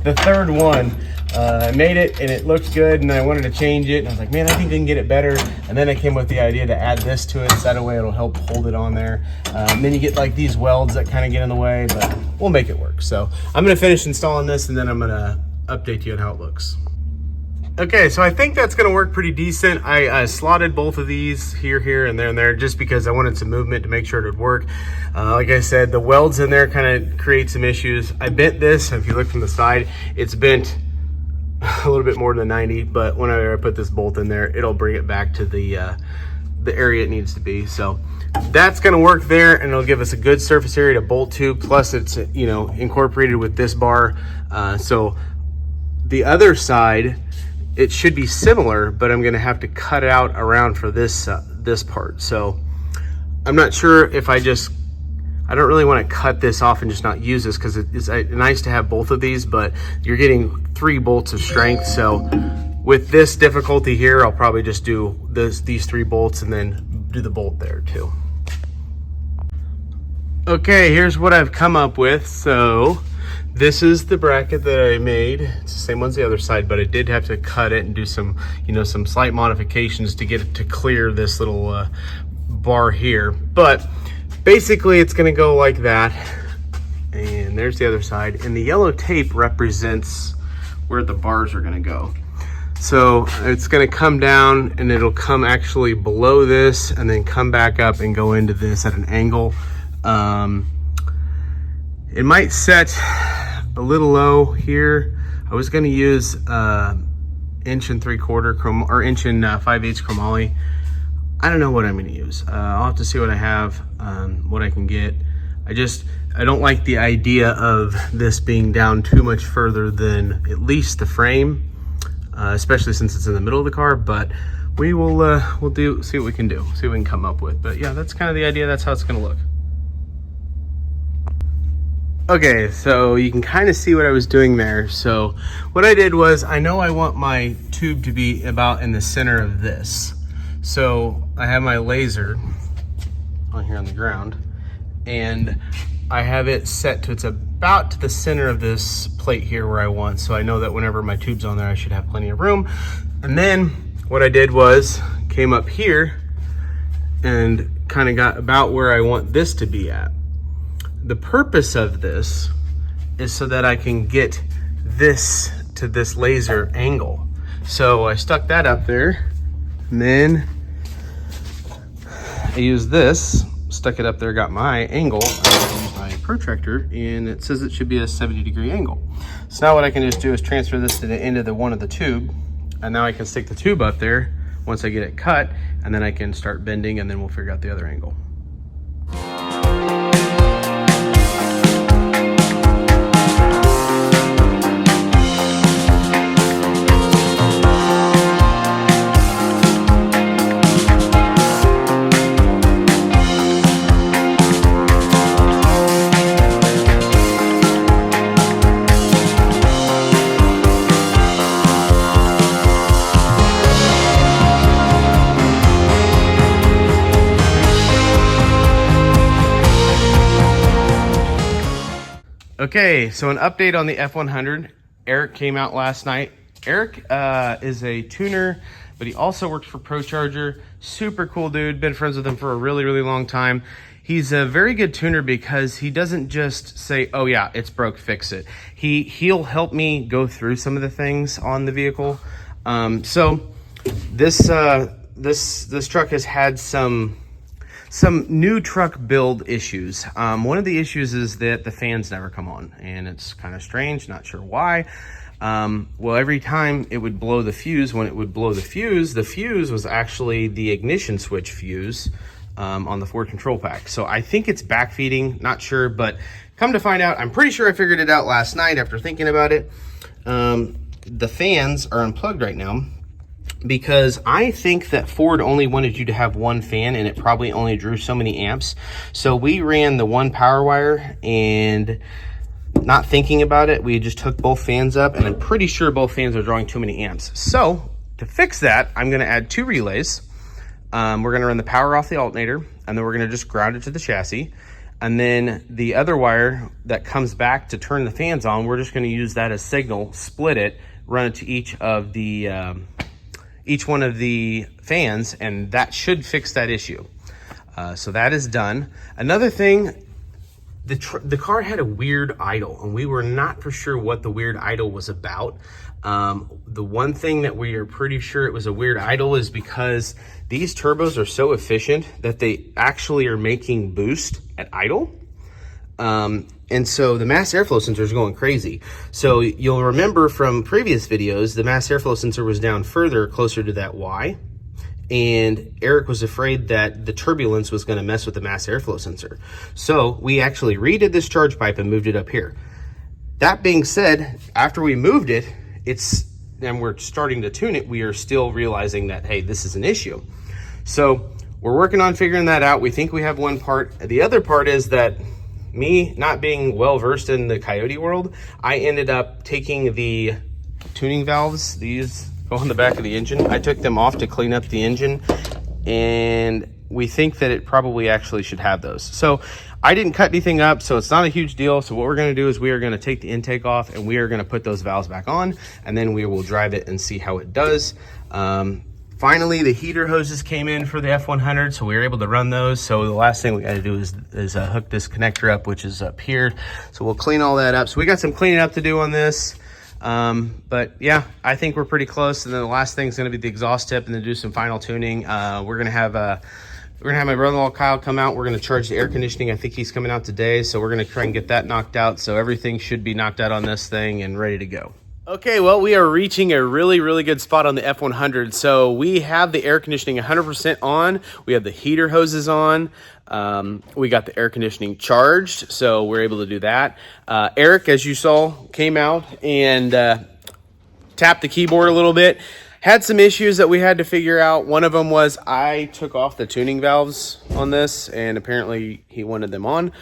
the third one. I made it and it looked good, and I wanted to change it. And I was like, man, I think I can get it better. And then I came with the idea to add this to it, so that way it'll help hold it on there. And then you get like these welds that kind of get in the way, but we'll make it work. So I'm gonna finish installing this, and then I'm gonna update you on how it looks. Okay, so I think that's gonna work pretty decent. I slotted both of these here, and there, just because I wanted some movement to make sure it would work. Like I said, the welds in there kind of create some issues. I bent this, if you look from the side, it's bent a little bit more than 90, but whenever I put this bolt in there, it'll bring it back to the area it needs to be. So that's gonna work there, and it'll give us a good surface area to bolt to, plus it's, you know, incorporated with this bar. So the other side, it should be similar, but I'm gonna have to cut it out around for this part. So I'm not sure if I don't really want to cut this off and just not use this, because it's nice to have both of these, but you're getting 3 bolts of strength. So with this difficulty here, I'll probably just do these 3 bolts and then do the bolt there too. Okay, here's what I've come up with. So this is the bracket that I made. It's the same one as the other side, but I did have to cut it and do some, you know, some slight modifications to get it to clear this little bar here. But basically it's gonna go like that. And there's the other side. And the yellow tape represents where the bars are gonna go. So it's gonna come down, and it'll come actually below this, and then come back up and go into this at an angle. It might set a little low here. I was gonna use 1 3/4 chrome, or 1 5/8 chromoly. I don't know what I'm gonna use. I'll have to see what I have, what I can get. I don't like the idea of this being down too much further than at least the frame, especially since it's in the middle of the car, but we will see what we can do, see what we can come up with. But yeah, that's kind of the idea. That's how it's gonna look. Okay, so you can kind of see what I was doing there. So what I did was, I know I want my tube to be about in the center of this. So I have my laser on here on the ground, and I have it set to, it's about to the center of this plate here where I want. So I know that whenever my tube's on there, I should have plenty of room. And then what I did was came up here and kind of got about where I want this to be at. The purpose of this is so that I can get this to this laser angle. So I stuck that up there, and then I used this, stuck it up there, got my angle. I used my protractor, and it says it should be a 70-degree angle. So now what I can just do is transfer this to the end of one of the tube, and now I can stick the tube up there once I get it cut, and then I can start bending, and then we'll figure out the other angle. Okay, so an update on the F100. Eric came out last night. Eric is a tuner but he also works for ProCharger. Super cool dude, been friends with him for a really, really long time. He's a very good tuner because he doesn't just say, oh yeah, it's broke, fix it. He'll help me go through some of the things on the vehicle. So this truck has had some new truck build issues. One of the issues is that the fans never come on, and it's kind of strange, not sure why. Well, every time it would blow the fuse, when it would blow the fuse was actually the ignition switch fuse on the Ford control pack. So I think it's backfeeding, not sure, but come to find out, I'm pretty sure I figured it out last night after thinking about it. The fans are unplugged right now because I think that Ford only wanted you to have one fan, and it probably only drew so many amps. So we ran the one power wire, and not thinking about it, we just took both fans up, and I'm pretty sure both fans are drawing too many amps. So to fix that, I'm gonna add 2 relays. We're gonna run the power off the alternator, and then we're gonna just ground it to the chassis. And then the other wire that comes back to turn the fans on, we're just gonna use that as signal, split it, run it to each one of the fans, and that should fix that issue. So that is done. Another thing, the car had a weird idle, and we were not for sure what the weird idle was about. The one thing that we are pretty sure it was a weird idle is because these turbos are so efficient that they actually are making boost at idle. And so the mass airflow sensor is going crazy. So you'll remember from previous videos, the mass airflow sensor was down further, closer to that Y. And Eric was afraid that the turbulence was going to mess with the mass airflow sensor. So we actually redid this charge pipe and moved it up here. That being said, after we moved it, and we're starting to tune it, we are still realizing that, hey, this is an issue. So we're working on figuring that out. We think we have one part. The other part is that me not being well versed in the Coyote world, I ended up taking the tuning valves, these go on the back of the engine. I took them off to clean up the engine, and we think that it probably actually should have those. So I didn't cut anything up, so it's not a huge deal. So what we're gonna do is we are gonna take the intake off, and we are gonna put those valves back on, and then we will drive it and see how it does. Finally, the heater hoses came in for the F100, so we were able to run those. So the last thing we got to do is hook this connector up, which is up here. So we'll clean all that up. So we got some cleaning up to do on this. But yeah, I think we're pretty close. And then the last thing is going to be the exhaust tip, and then do some final tuning. We're going to have my brother-in-law Kyle come out. We're going to charge the air conditioning. I think he's coming out today, so we're going to try and get that knocked out. So everything should be knocked out on this thing and ready to go. Okay, well, we are reaching a really, really good spot on the F100. So we have the air conditioning 100% on. We have the heater hoses on. We got the air conditioning charged, so we're able to do that. Eric, as you saw, came out and tapped the keyboard a little bit. Had some issues that we had to figure out. One of them was I took off the tuning valves on this, and apparently he wanted them on.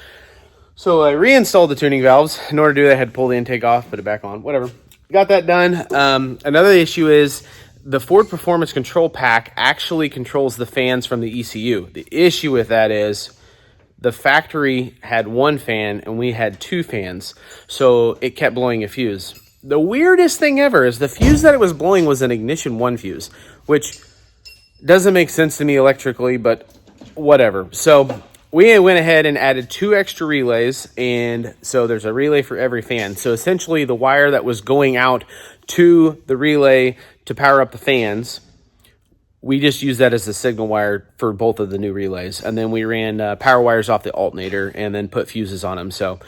So I reinstalled the tuning valves. In order to do that, I had to pull the intake off, put it back on, whatever. Got that done. Another issue is the Ford Performance Control Pack actually controls the fans from the ECU. The issue with that is the factory had one fan and we had 2 fans, so it kept blowing a fuse. The weirdest thing ever is the fuse that it was blowing was an ignition 1 fuse, which doesn't make sense to me electrically, but whatever. So we went ahead and added 2 extra relays, and so there's a relay for every fan. So essentially the wire that was going out to the relay to power up the fans, we just used that as the signal wire for both of the new relays. And then we ran power wires off the alternator and then put fuses on them. So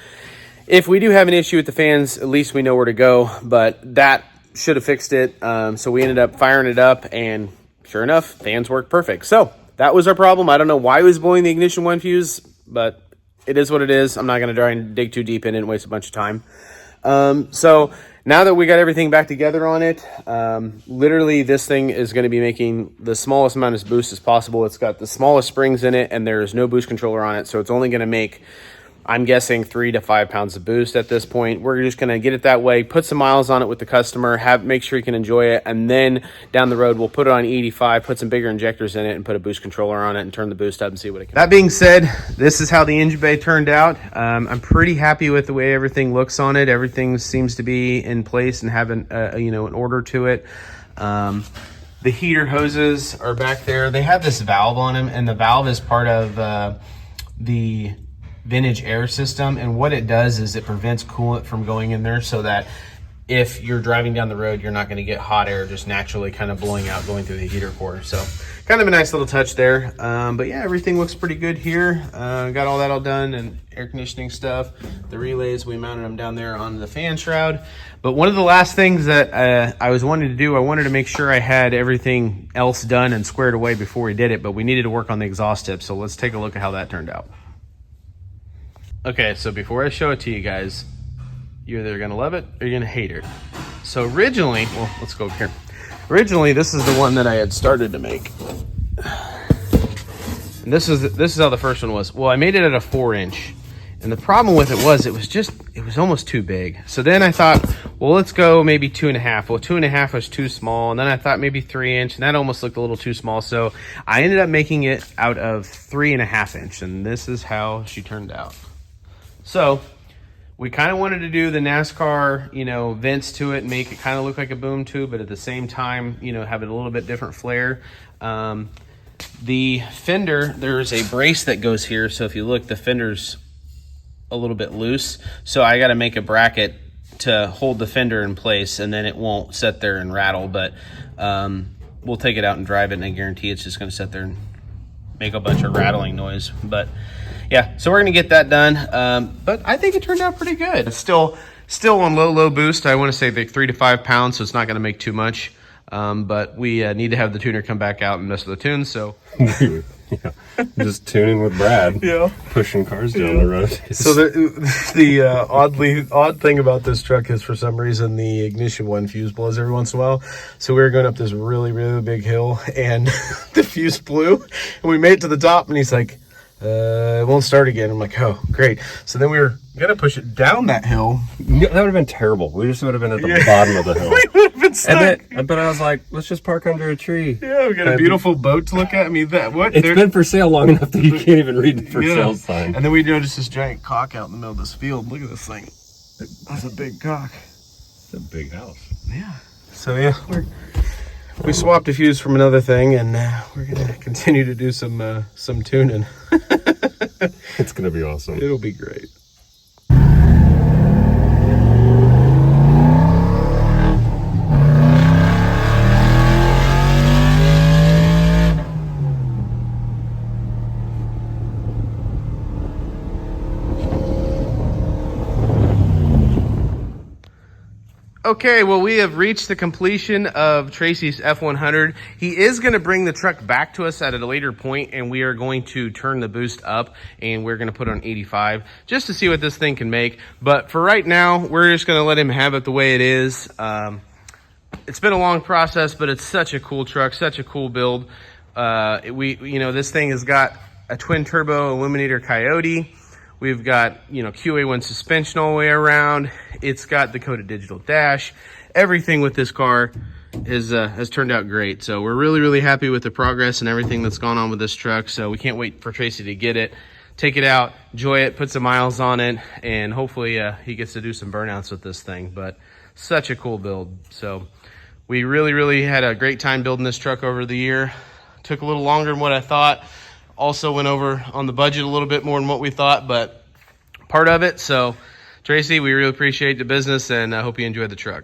if we do have an issue with the fans, at least we know where to go, but that should have fixed it. So we ended up firing it up, and sure enough, fans work perfect. So that was our problem. I don't know why it was blowing the ignition 1 fuse, but it is what it is. I'm not going to try and dig too deep in it and waste a bunch of time. So now that we got everything back together on it, literally this thing is going to be making the smallest amount of boost as possible. It's got the smallest springs in it, and there's no boost controller on it. So it's only going to make, I'm guessing, 3 to 5 pounds of boost at this point. We're just going to get it that way, put some miles on it with the customer, make sure he can enjoy it, and then down the road we'll put it on 85, put some bigger injectors in it, and put a boost controller on it and turn the boost up and see what it can. That being said, this is how the engine bay turned out. I'm pretty happy with the way everything looks on it. Everything seems to be in place and have an order to it. The heater hoses are back there. They have this valve on them, and the valve is part of the vintage air system. And what it does is it prevents coolant from going in there, so that if you're driving down the road, you're not going to get hot air just naturally kind of blowing out, going through the heater core. So kind of a nice little touch there. But yeah, everything looks pretty good here. Got all that all done, and air conditioning stuff. The relays, we mounted them down there on the fan shroud. But one of the last things that I was wanting to do, I wanted to make sure I had everything else done and squared away before we did it, but we needed to work on the exhaust tip. So let's take a look at how that turned out. Okay, so before I show it to you guys, you're either gonna love it or you're gonna hate it. So originally, well, let's go over here. Originally, this is the one that I had started to make. And this is how the first one was. Well, I made it at a 4-inch. And the problem with it was almost too big. So then I thought, well, let's go maybe 2.5. Well, 2.5 was too small. And then I thought maybe 3-inch, and that almost looked a little too small. So I ended up making it out of 3.5-inch. And this is how she turned out. So we kind of wanted to do the NASCAR, you know, vents to it and make it kind of look like a boom tube, but at the same time, you know, have it a little bit different flair. The fender, there's a brace that goes here. So if you look, the fender's a little bit loose. So I got to make a bracket to hold the fender in place, and then it won't sit there and rattle, but we'll take it out and drive it, and I guarantee it's just going to sit there and make a bunch of rattling noise. But yeah, so we're gonna get that done. But I think it turned out pretty good. It's still on low boost. I want to say like 3 to 5 pounds, so it's not gonna make too much. But we need to have the tuner come back out and mess with the tunes. So yeah, just tuning with Brad. Yeah, pushing cars down the road. So the odd thing about this truck is, for some reason, the ignition one fuse blows every once in a while. So we were going up this really big hill, and the fuse blew, and we made it to the top, and he's like, it won't start again. I'm like, oh, great. So then we were gonna push it down that hill. Yeah, that would have been terrible. We just would have been at the bottom of the hill. We would have been stuck. But I was like, let's just park under a tree. Yeah, we got a beautiful boat to look at. I mean, it's been for sale long enough that you can't even read the for sale sign. And then we noticed this giant cock out in the middle of this field. Look at this thing. That's a big cock. It's a big house. Yeah. So yeah, we swapped a fuse from another thing, and we're gonna continue to do some tuning. It's gonna be awesome. It'll be great. Okay, well, we have reached the completion of Tracy's F100. He is going to bring the truck back to us at a later point, and we are going to turn the boost up, and we're going to put on 85 just to see what this thing can make. But for right now, we're just going to let him have it the way it is. It's been a long process, but it's such a cool truck, such a cool build. This thing has got a twin turbo Illuminator Coyote. We've got, QA1 suspension all the way around. It's got Dakota digital dash. Everything with this car has turned out great. So we're really happy with the progress and everything that's gone on with this truck. So we can't wait for Tracy to get it, take it out, enjoy it, put some miles on it, and hopefully he gets to do some burnouts with this thing. But such a cool build. So we really had a great time building this truck over the year. Took a little longer than what I thought. Also went over on the budget a little bit more than what we thought, but part of it. So Tracy, we really appreciate the business, and I hope you enjoyed the truck.